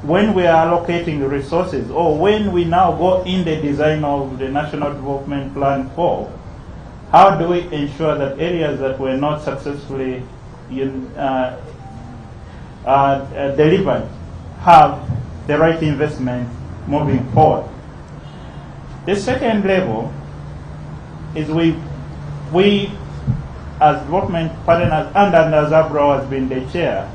when we are allocating resources, or when we now go in the design of the National Development Plan 4, how do we ensure that areas that were not successfully delivered have the right investment moving forward? The second level is we as development partners, and as Abra has been the chair,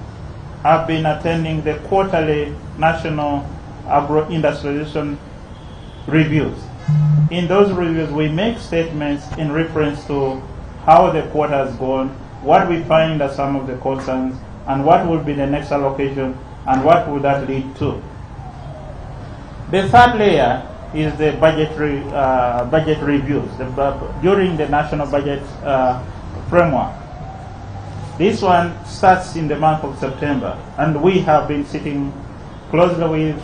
have been attending the quarterly national agro-industrialization reviews. In those reviews, we make statements in reference to how the quarter has gone, what we find are some of the concerns, and what will be the next allocation, and what will that lead to. The third layer is the budget reviews during the national budget framework. This one starts in the month of September, and we have been sitting closely with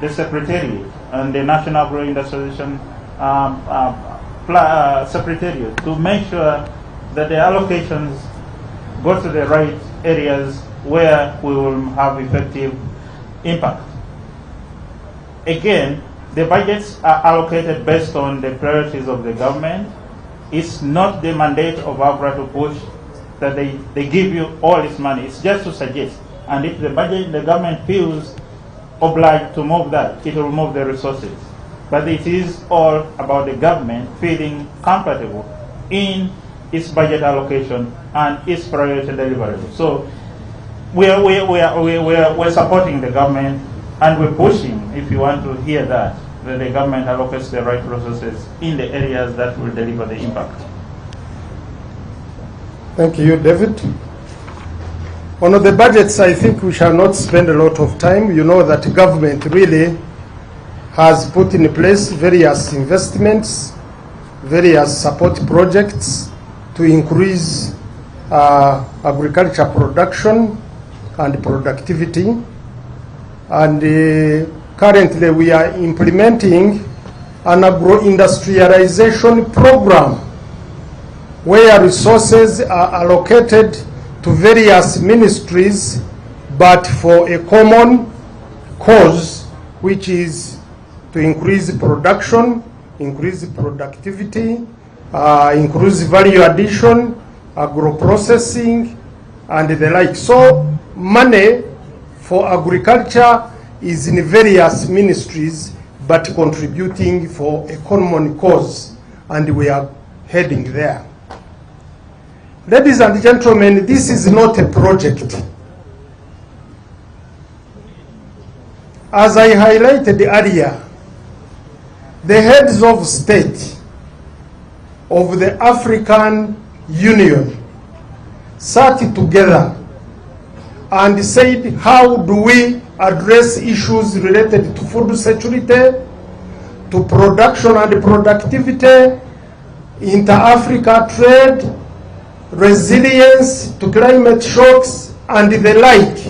the Secretariat and the National Agro-Industrialization Secretariat to make sure that the allocations go to the right areas where we will have effective impact. Again, the budgets are allocated based on the priorities of the government. It's not the mandate of AGRA to push that they give you all this money. It's just to suggest. And if the government feels obliged to move that, it will move the resources. But it is all about the government feeling comfortable in its budget allocation and its priority delivery. So we're supporting the government, and we're pushing, if you want to hear that the government allocates the right resources in the areas that will deliver the impact. Thank you, David. On the budgets, I think we shall not spend a lot of time. You know that government really has put in place various investments, various support projects to increase agriculture production and productivity. And currently we are implementing an agro-industrialization program where resources are allocated to various ministries, but for a common cause, which is to increase production, increase productivity, increase value addition, agro-processing, and the like. So money for agriculture is in various ministries, but contributing for a common cause, and we are heading there. Ladies and gentlemen, this is not a project. As I highlighted earlier, the heads of state of the African Union sat together and said, how do we address issues related to food security, to production and productivity, inter-Africa trade, resilience to climate shocks, and the like,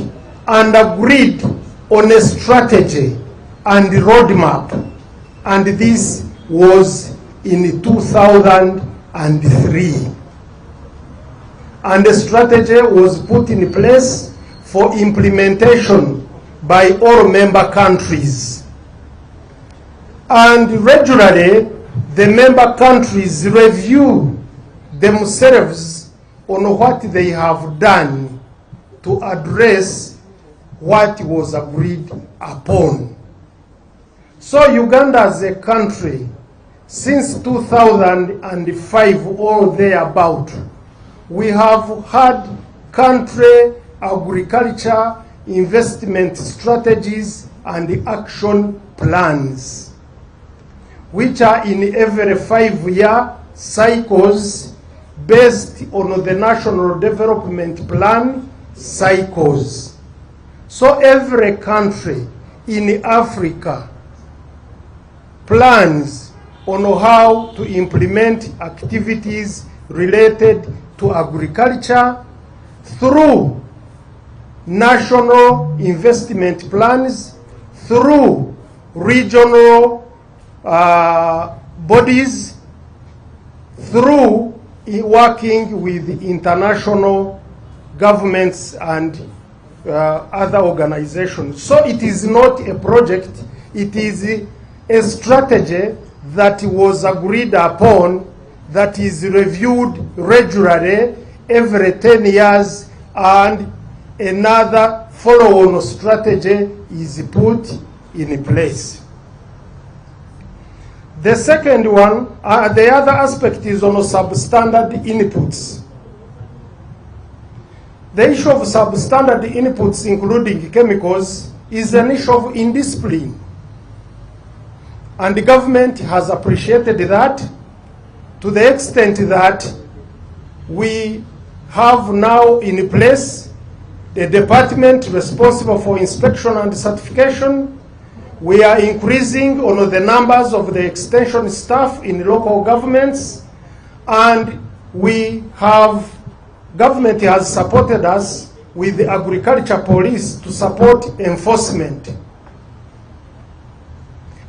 and agreed on a strategy and roadmap. And this was in 2003. And the strategy was put in place for implementation by all member countries. And regularly, the member countries review themselves on what they have done to address what was agreed upon. So Uganda as a country since 2005 or thereabout, we have had country agriculture investment strategies and action plans, which are in every 5-year cycles based on the National Development Plan cycles. So every country in Africa plans on how to implement activities related to agriculture through national investment plans, through regional bodies, through working with international governments and other organizations. So it is not a project, it is a strategy that was agreed upon, that is reviewed regularly every 10 years, and another follow-on strategy is put in place. The second one, the other aspect is on substandard inputs. The issue of substandard inputs, including chemicals, is an issue of indiscipline. And the government has appreciated that to the extent that we have now in place the department responsible for inspection and certification. We are increasing on the numbers of the extension staff in local governments, and government has supported us with the agriculture police to support enforcement.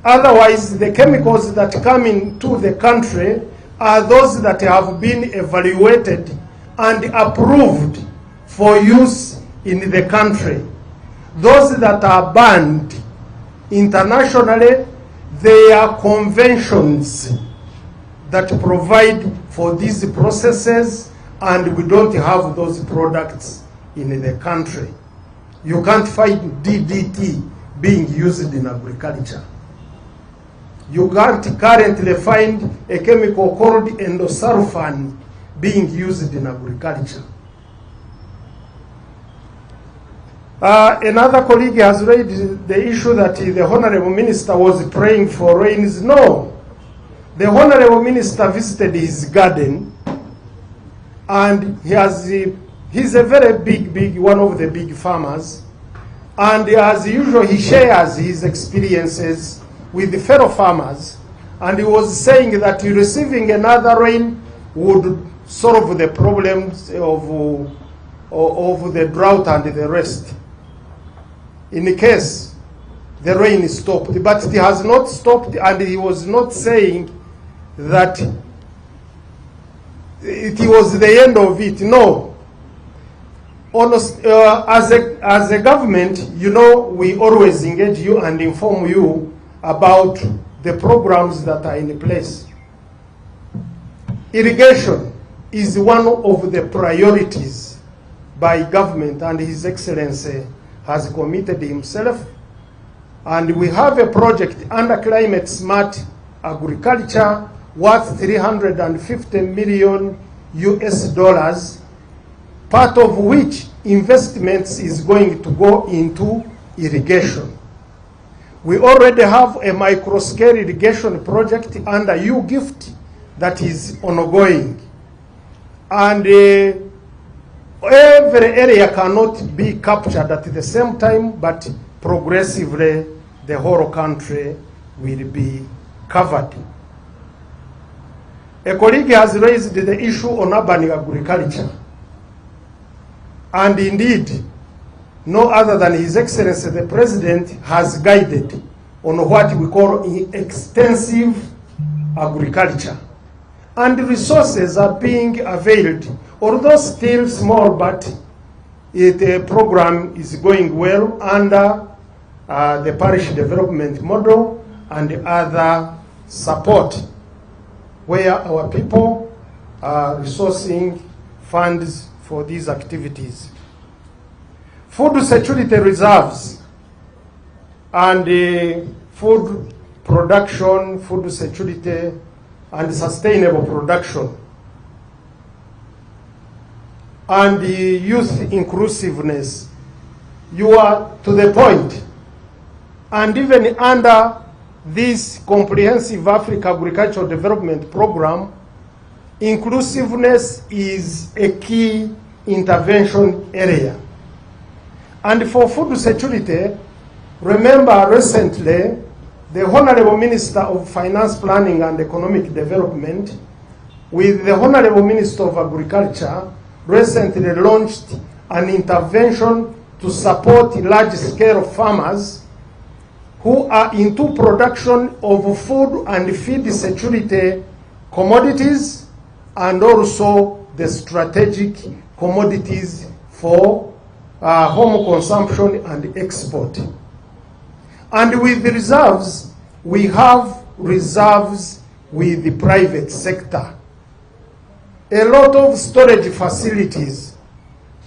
Otherwise, the chemicals that come into the country are those that have been evaluated and approved for use in the country. Those that are banned internationally, there are conventions that provide for these processes, and we don't have those products in the country. You can't find DDT being used in agriculture. You can't currently find a chemical called endosulfan being used in agriculture. Another colleague has raised the issue that the Honorable Minister was praying for rains. No. The Honorable Minister visited his garden, and he's a very big, one of the big farmers. And as usual, he shares his experiences with the fellow farmers. And he was saying that receiving another rain would solve the problems of the drought and the rest, in the case the rain stopped. But it has not stopped, and he was not saying that it was the end of it. No. As a government, you know, we always engage you and inform you about the programs that are in place. Irrigation is one of the priorities by government, and His Excellency has committed himself. And we have a project under Climate Smart Agriculture worth $350 million US, part of which investments is going to go into irrigation. We already have a micro-scale irrigation project under UGIFT that is ongoing. And every area cannot be captured at the same time, but progressively the whole country will be covered. A colleague has raised the issue on urban agriculture. And indeed, no other than His Excellency the President has guided on what we call extensive agriculture. And resources are being availed, although still small, but the program is going well under the parish development model and other support, where our people are resourcing funds for these activities. Food security reserves and food production, food security and sustainable production, and the youth inclusiveness. You are to the point. And even under this comprehensive Africa Agricultural Development Program, inclusiveness is a key intervention area. And for food security, remember recently, the Honorable Minister of Finance Planning and Economic Development with the Honorable Minister of Agriculture recently launched an intervention to support large-scale farmers who are into production of food and feed security commodities and also the strategic commodities for home consumption and export. And with the reserves, we have reserves with the private sector. A lot of storage facilities,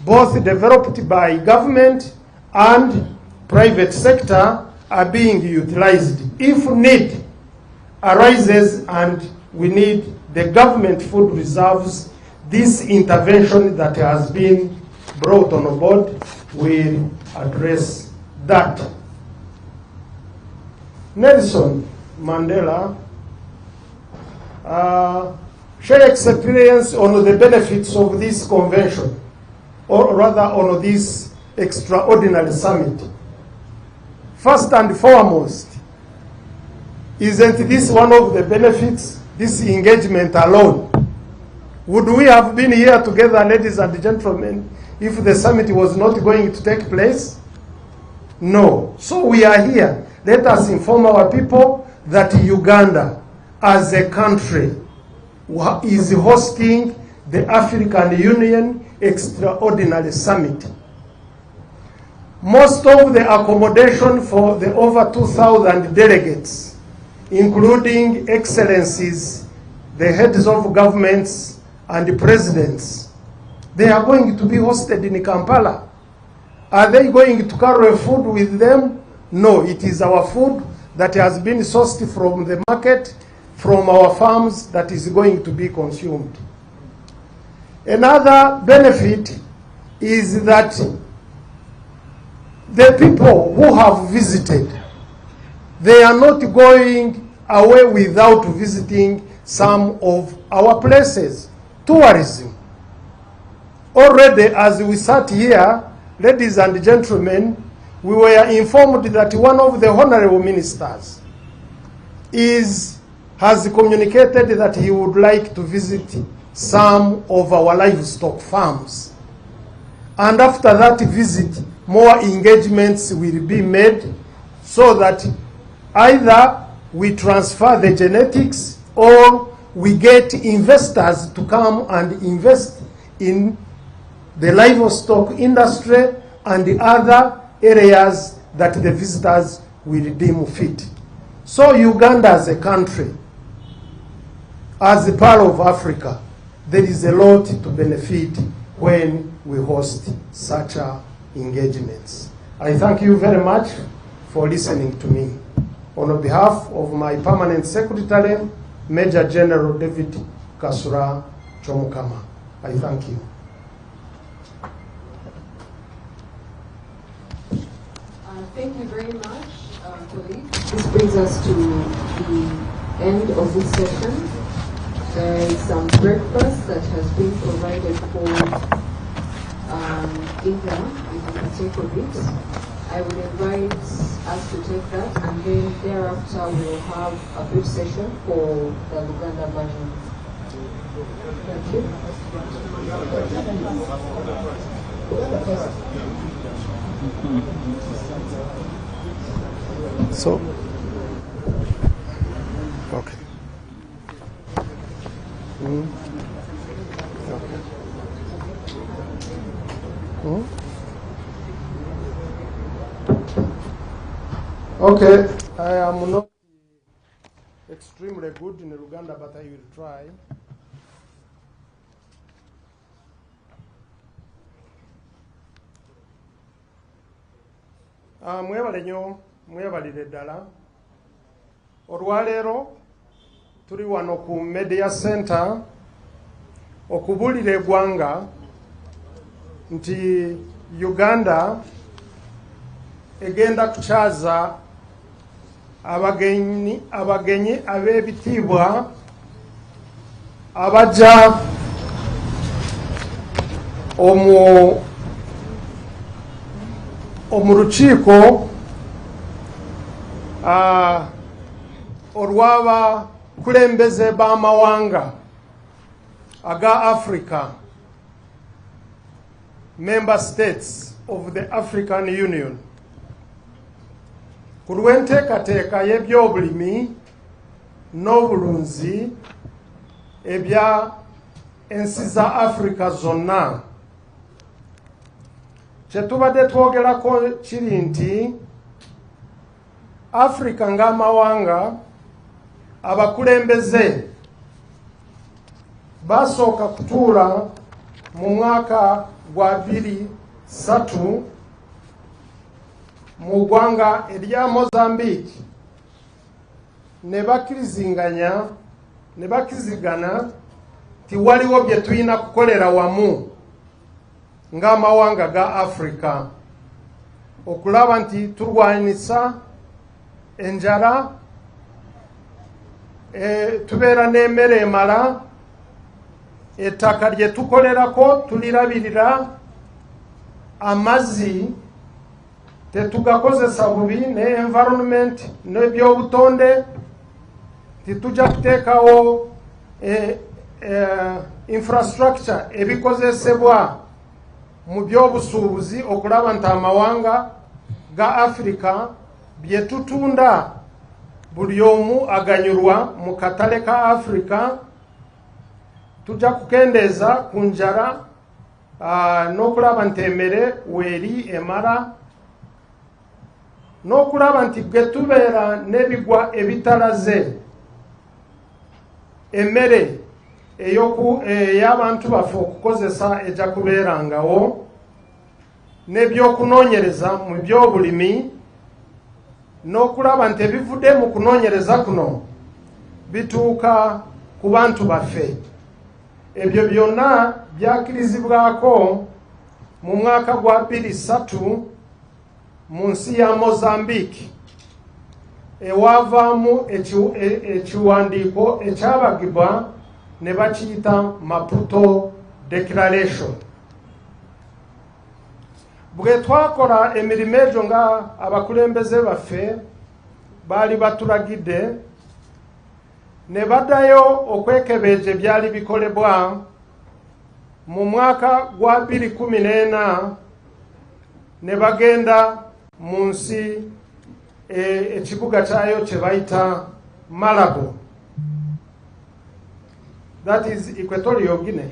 both developed by government and private sector, are being utilized. If need arises and we need the government food reserves, this intervention that has been brought on board will address that. Nelson Mandela share experience on the benefits of this convention, or rather on this extraordinary summit. First and foremost, isn't this one of the benefits, this engagement alone? Would we have been here together, ladies and gentlemen, if the summit was not going to take place? No. So we are here. Let us inform our people that Uganda, as a country, is hosting the African Union Extraordinary Summit. Most of the accommodation for the over 2,000 delegates, including excellencies, the heads of governments and the presidents, they are going to be hosted in Kampala. Are they going to carry food with them? No, it is our food that has been sourced from the market, from our farms, that is going to be consumed. Another benefit is that the people who have visited, they are not going away without visiting some of our places. Tourism. Already, as we sat here, ladies and gentlemen, we were informed that one of the honorable ministers has communicated that he would like to visit some of our livestock farms. And after that visit, more engagements will be made so that either we transfer the genetics or we get investors to come and invest in the livestock industry and the other areas that the visitors will deem fit. So Uganda as a country, as a part of Africa, there is a lot to benefit when we host such engagements. I thank you very much for listening to me. On behalf of my permanent secretary, Major General David Kasura Chomukama, I thank you. Thank you very much, colleagues. This brings us to the end of this session. There is some breakfast that has been provided for Inga, if you can take a bit. I would invite us to take that, and then thereafter we'll have a brief session for the Uganda version. Thank you. So, okay. Okay, I am not extremely good in Uganda, but I will try. Mwebale nnyo, mwebalire ddala. Olwaleero tuli wano ku Media Center okubulira eggwanga nti Uganda egenda kukyaza abagenyi ab'ebitiibwa abajja omu lukiiko olw'abakulembeze b'amawanga aga Africa, member states of the African Union, ku lw'enteekateeka y'ebyobulimi n'obulunzi ebya ensi za Africa zonna. Kye tubadde twogerako kiri nti Africa ng'amawanga abakulembeze basooka kutuula mu mwaka gwa 2003 mu ggwanga erya Mozambique ne bakirizigana nti waliwo bye tulina kukolera wamu ng'amawanga ga Africa okulaba nti tulwanyisa enjala, tubeera n'emmere emala, ettaka lye tukolerako tulirabirira, amazzi tetugakozesa bubi, ne environment n'ebyobutonde titujja kuteekawo infrastructure ebikozesebwa mu byobusuubuzi okulaba nti amawanga ga Africa bye tutunda buli omu aganyulwa mu katale ka Africa. Tujja kukendeeza ku njala n'okulaba nti emmere weeri emala, n'okulaba nti bwe tubeera n'ebigwa ebitalaze, emmere ey'abantu baffe okukozesa ejja kubeerangawo, n'ebyokunoonyereza mu byobulimi, n'okulaba nti ebivudde mu kunoonyereza kuno bituuka ku bantu baffe. Ebyo byonna byakirizibwako mu mwaka gwa 2003 mu nsi ya Mozambique, ewaavaamu ekiwandiiko ekyabagibwa ne bakiyita Maputo Declaration. Bwe twakola emirimu egyo nga abakulembeze baffe baali batulagidde, ne baddayo okwekebeeja ebyali bikolebwa mu mwaka gwa 2014 ne bagenda mu nsi ekibuga kyayo kye bayita Malabo, that is Equatorial Guinea.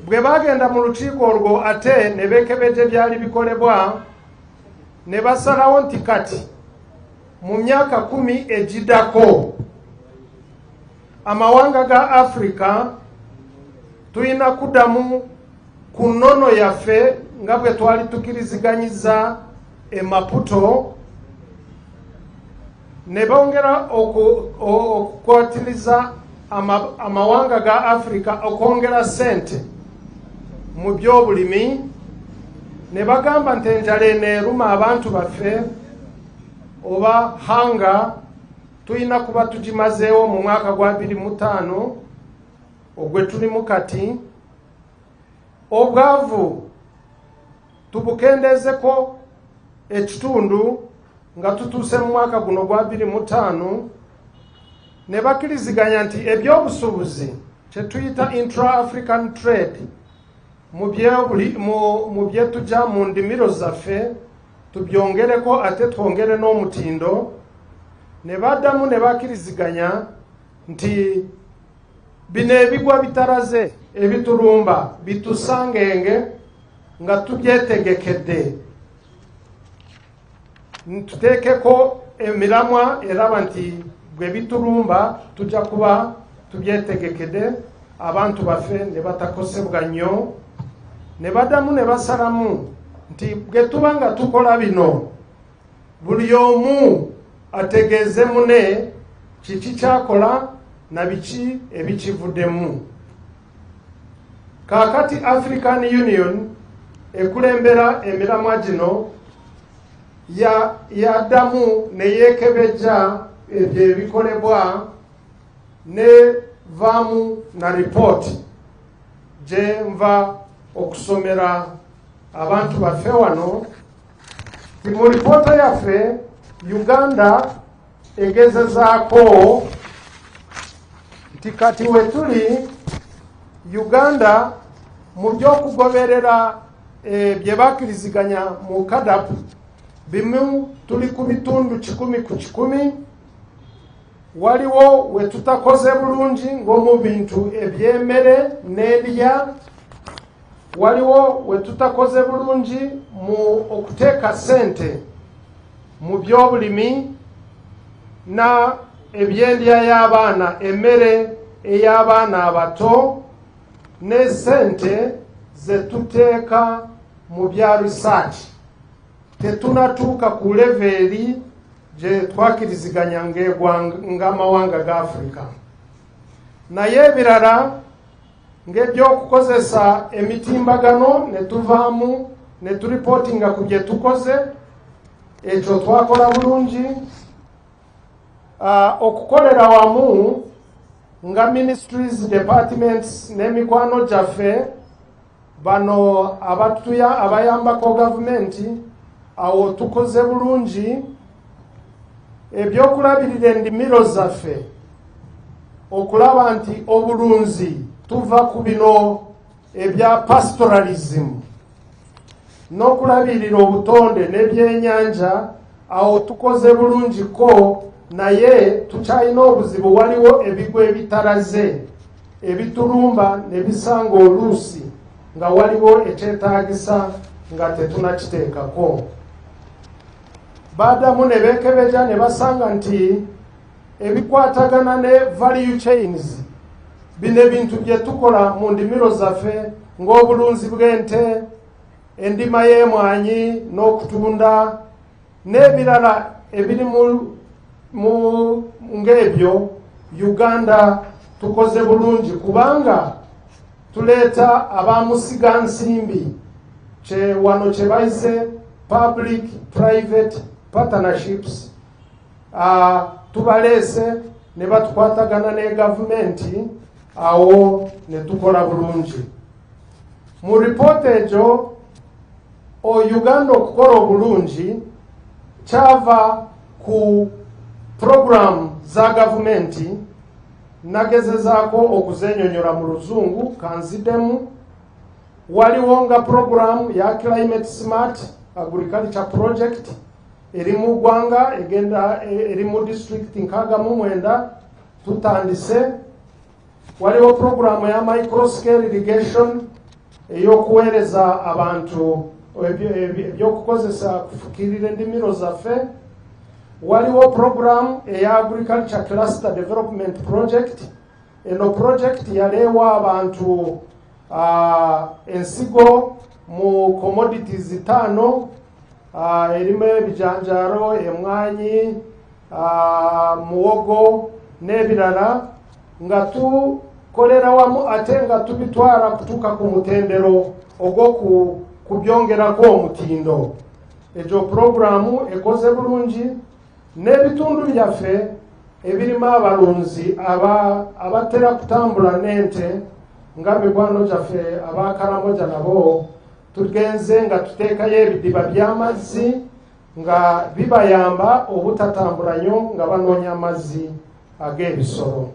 Bwe bagenda mu lukiiko olwo ate ne beekebeeja ebyali bikolebwa, ne basalawo nti kati mu myaka 10 egiddako amawanga ga Africa tulina kuddamu ku nnono yaffe nga bwe twali tukiriziganyiza e Maputo, ne bongera okukwatiriza amawanga ga Africa okwongera ssente mu byobulimi, ne bagamba nti enjala eneeruma abantu baffe oba hanga tulina kuba tugimazeewo mu mwaka gwa 2005 ogwe tulimu kati. Obwavu tubukendeezeko ekitundu nga tutuuse mu mwaka guno gwa 2005, ne bakiriziganya nti ebyobusuubuzi kye tuyita intra-African trade mu bye tujja mu ndimiro zaffe tubyongereko ate twongere n'omutindo. Ne baddamu ne bakiriziganya nti bino ebigwa bitalaze ebitulumba bitusangenge nga tubyetegekedde, tuteekeko emiramwa eraba nti bwe bitulumba tujja kuba tubyetegekedde, abantu baffe ne batakosebwa nnyo. Ne baddamu ne basalamu nti bwe tuba nga tukola bino, buli omu ategeeze mune kiki kyakola na biki ebikivuddemu. Kaakati African Union ekulembera emiramwa gino yaddamu neyeekebejja ebyo ebikolebwa ne vaamu na ripooti gye nva okusomera abantu baffe wano. Mu ripoota yaffe Uganda egezezaako nti kati we tuli Uganda mu by'okugoberera bye bakkiriziganya mu Caadp bimu tuli ku bitundu 10 ku 10. Waliwo we tutakoze bulungi ng'omu bintu eby'emmere n'endya, waliwo we tutakoze bulungi mu okuteeka ssente mu by'obulimi na ebyendya y'abaana, emmere ey'abaana abato ne ssente ze tuteeka mu bya research. Tetunatuuka ku leveeri gye twakkiriziganya ng'amawanga ga Africa. Naye ebirala ng'ebyokukozesa emitimbagano ne tuvaamu ne turipootinga ku bye tukoze, ekyo twakola bulungi. Okukolera wamu nga ministries, departments n'emikwano gyaffe bano abayambako gavumenti, awo tukoze bulungi ebyokulabirira endimiro zaffe okulaba nti obulunzi tuva ku bino ebya pastoralism n'okulabirira obutonde n'ebyenyanja, awo tukoze bulungi ko. Naye tukyalina obuzibu, waliwo ebigwa ebitalaze ebitulumba ne bisanga oluusi nga waliwo ekyetaagisa nga tetunakiteekako. Baadamu ne beekebeja ne basanga nti ebikwatagana ne value chains, bino ebintu bye tukola mu ndimiro zaffe ng'obulunzi bw'ente, endima y'emwanyi n'okutunda n'ebirala ebiri mu ng'ebyo, Uganda tukoze bulungi kubanga tuleeta abamusiga nsimbi wano kye bayise public private partnerships. Tubaleese ne batukwatagana ne gavumenti, awo ne tukola bulungi. Mu ripoota egyo Uganda okukola obulungi kyava ku program za gavumenti. Nagezezaako okuzenyonyola mu luzungu kanzidemu. Waliwo nga program ya climate smart agriculture project eri mu ggwanga egenda eri mu district 69 tutandise. Waliwo program ya micro scale irrigation ey'okuweereza abantu ebyokukozesa kufukirira endimiro zaffe. Waliwo program eya agriculture cluster development project. Eno project yaleewa abantu ensigo mu commodities 5, erimu ebijanjaalo, emwanyi, muwogo n'ebirala, nga tukolera wamu ate nga tubitwala kutuuka ku mutendero ogw'okubyongerako omutindo. Egyo programu ekoze bulungi. N'ebitundu byaffe ebirimu abalunzi abatera kutambula n'ente nga mikwano gyaffe abakaramoja nabo tugenze nga tuteekayo ebidiba by'amazzi nga bibayamba obutatambula nnyo nga banoonya amazzi ag'ebisolo.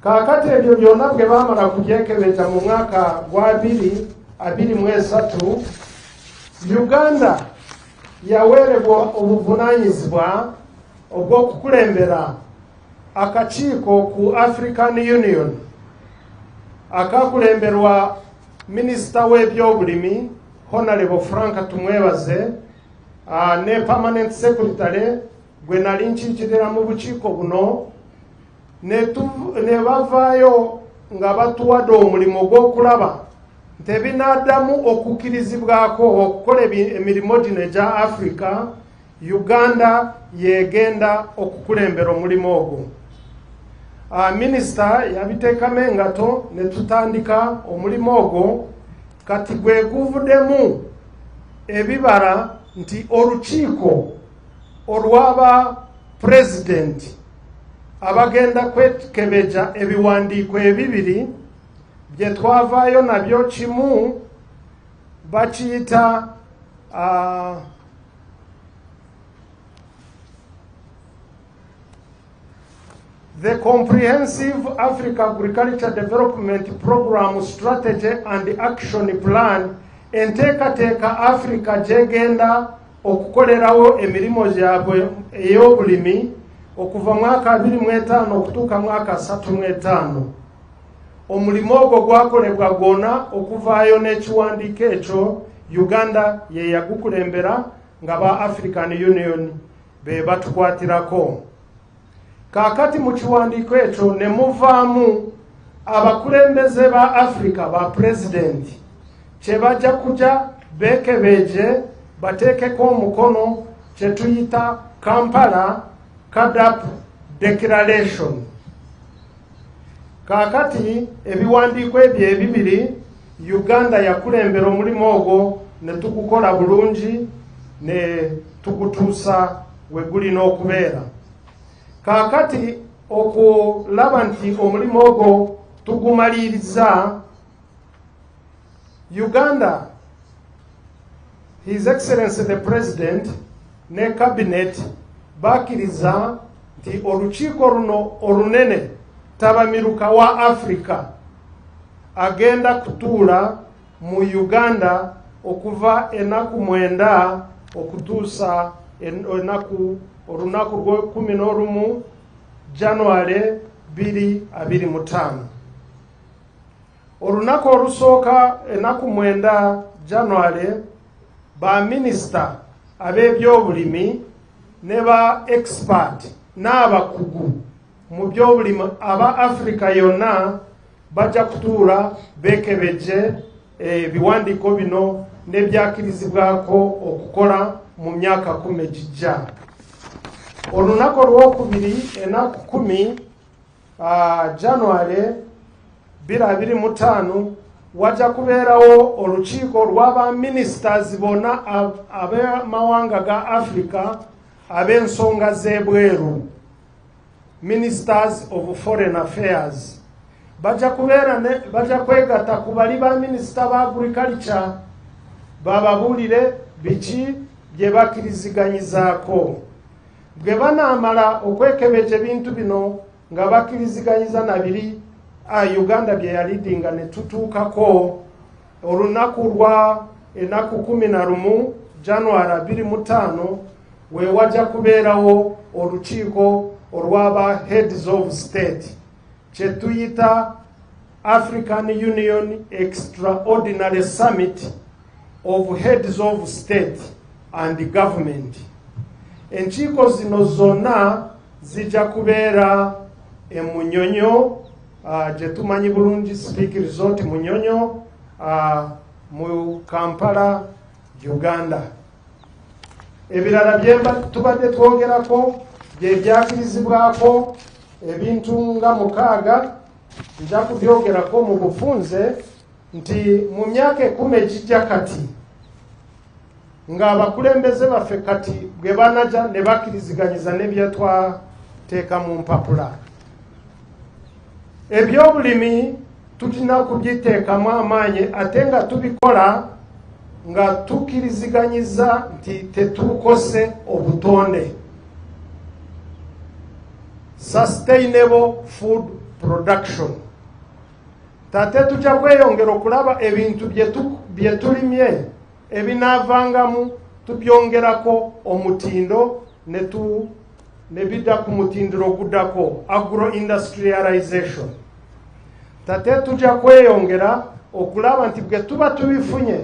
Kaakati ebyo byonna bwe baamala kubyekebeja mu mwaka gwa 2023, Uganda yaweerebwa obuvunaanyizibwa obw'okukulembera akakiiko ku African Union akakulemberwa minisita w'ebyobulimi Honorable Frank tumwebaze ne permanent secretary gwe nali nkiikirira mu bukiiko buno, ne bavaayo nga batuwadde omulimu gw'okulaba tebinaddamu okukkirizibwako okukola emirimu gino egya Africa Uganda yegenda okukulembera omulimu ogwo. Minisita yabiteekamu engato ne tutandika omulimu ogwo, kati gwe guvuddemu ebibala nti olukiiko olw'aba pulezidenti abagenda kwekebeja ebiwandiiko ebibiri bye twavaayo nabyo, kimu bakiyita the Comprehensive Africa Agriculture Development Program Strategy and Action Plan, enteekateeka Africa gyegenda okukolerawo emirimu gyabwe ey'obulimi okuva mwaka 2005 okutuuka mwaka 35. Omulimu ogwo gwakolebwa gwonna okuvaayo n'ekiwandiiko ekyo Uganda ye yagukulembera nga ba African Union be batukwatirako. Kaakati mu kiwandiiko ekyo ne muvaamu abakulembeze ba Africa ba pulezidenti kye bajja kujja beekebeje bateekeko omukono kye tuyita Kampala Caadp Declaration. Kaakati ebiwandiiko ebyo ebibiri Uganda yakulembera omulimu ogwo ne tugukola bulungi ne tugutuusa we gulina okubeera. Kaakati okulaba nti omulimu ogwo tugumaliriza, Uganda, His Excellency the President ne Cabinet bakkiriza nti olukiiko luno olunene tabamiruka wa Africa agenda kutuula mu Uganda okuva enaku 9 okutuusa olunaku lw'11 January 2025. Olunaku olusooka enaku 9 January ba minisita ab'ebyobulimi ne ba expert n'abakugu mu byobulimi aba Africa yonna bajja kutuula beekebeje ebiwandiiko bino n'ebyakkirizibwako okukola mu myaka 10 ejijja. Olunaku olwokubiri enaku 10 January 2025 wajja kubeerawo olukiiko lw'aba ministers bonna ab'amawanga ga Africa ab'ensonga z'ebweru, Ministers of Foreign Affairs. Bajja kwegatta ku bali ba minisita ba agriculture bababuulire biki bye bakkiriziganyizaako. Bwe banaamala okwekebeja ebintu bino nga bakkiriziganyiza nabiri Uganda bye yalidinga ne tutuukako olunaku lwa enaku 11 January 2025 we wajja kubeerawo olukiiko olw'aba heads of state kye tuyita African Union Extraordinary Summit of Heads of State and Government. Enkiiko zino zonna zijja kubeera e Munyonyo, gye tumanyi bulungi Speak Resort Munyonyo, mu Kampala, Uganda. Ebirala bye tubadde twogerako bye byakkirizibwako ebintu nga 6 nja kubyogerako mu bufunze nti mu myaka 10 ejijja kati ng'abakulembeze baffe kati bwe banaja ne bakkiriziganyiza ne bye twateeka mu mpapula. Ebyobulimi tulina kubiteekamu amaanyi ate nga tubikola nga tukkiriziganyiza nti tetukose obutonde. Sustainable food production. Tate tujja kweyongera okulaba ebintu bye tulimye ebinaavangamu tubyongerako omutindo ne bidda ku mutindiro oguddako, agro-industrialization. Tate tujja kweyongera okulaba nti bwe tuba tubifunye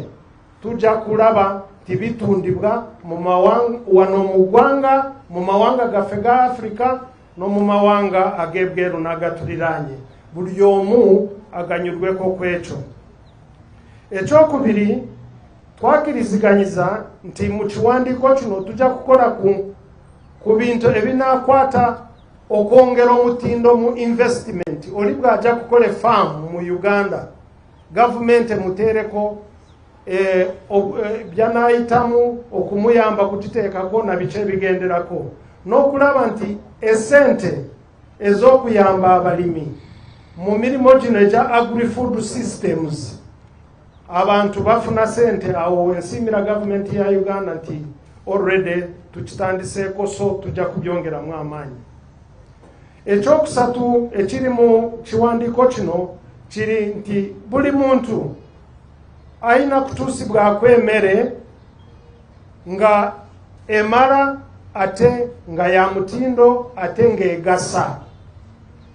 tujja kulaba nti bitundibwa wano mu ggwanga, mu mawanga gaffe ga Africa no mu mawanga ag'ebweru n'agatuliraanye, buli omu aganyulweko ku ekyo. Ekyokubiri, twakiriziganyiza nti mu kiwandiiko kino tujja kukola ku bintu ebinakwata okwongera omutindo mu investment. Oli bw'ajja kukola farm mu Uganda, gavumenti emuteereko byanaayitamu okumuyamba kutiteekako na biki ebigenderako, n'okulaba nti esente ez'okuyamba abalimi mu mirimu gino egya agri-food systems abantu bafuna sente. Awo wensiimira gavumenti ya Uganda nti already tukitandiseeko, so tujja kubyongeramu amaanyi. Ekyokusatu ekiri mu kiwandiiko kino kiri nti buli muntu ayina kutuusibwako emmere nga emala ate nga ya mutindo ate ng'egasa,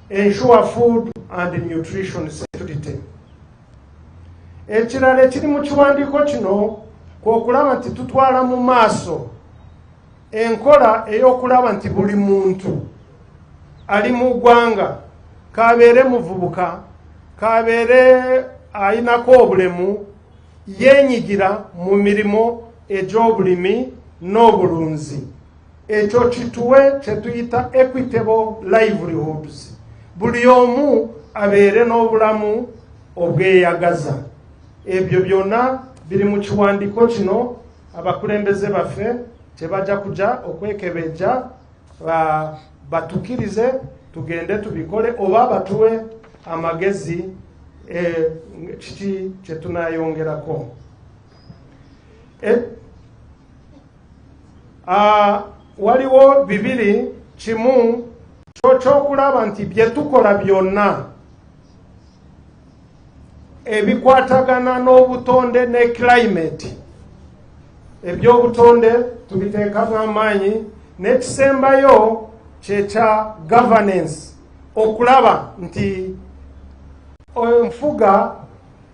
ensure food and nutrition security. Ekirala ekiri mu kiwandiiko kino kwokulaba nti tutwala mu maaso enkola ey'okulaba nti buli muntu ali mu ggwanga, kabeere muvubuka, kabeere ayinako obulemu, yeenyigira mu mirimu egy'obulimi n'obulunzi. Ekyo kituwe kye tuyita equitable livelihoods. Buli omu abeere n'obulamu obweyagaza. Ebyo byonna biri mu kiwandiiko kino. Abakulembeze baffe kye bajja kujja okwekebejja batukirize tugende tubikole, oba batuwe amagezi kiki kye tunaayongerako. Waliwo bibiri. Kimu ky'okulaba nti bye tukola byonna ebikwatagana n'obutonde ne climate, eby'obutonde tubiteekamu amaanyi, n'ekisembayo kyekya governance, okulaba nti enfuga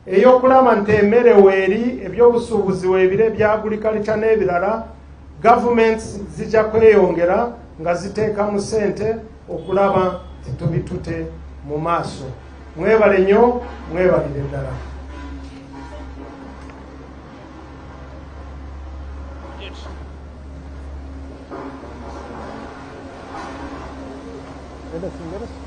ey'okulaba nti emmere weeri, ebyobusuubuzi weebire, bya agriculture n'ebirala, governments zijja kweyongera nga ziteekamu ssente okulaba nti tubitute mu maaso. Mwebale nnyo, mwebalire ddala. Gracias.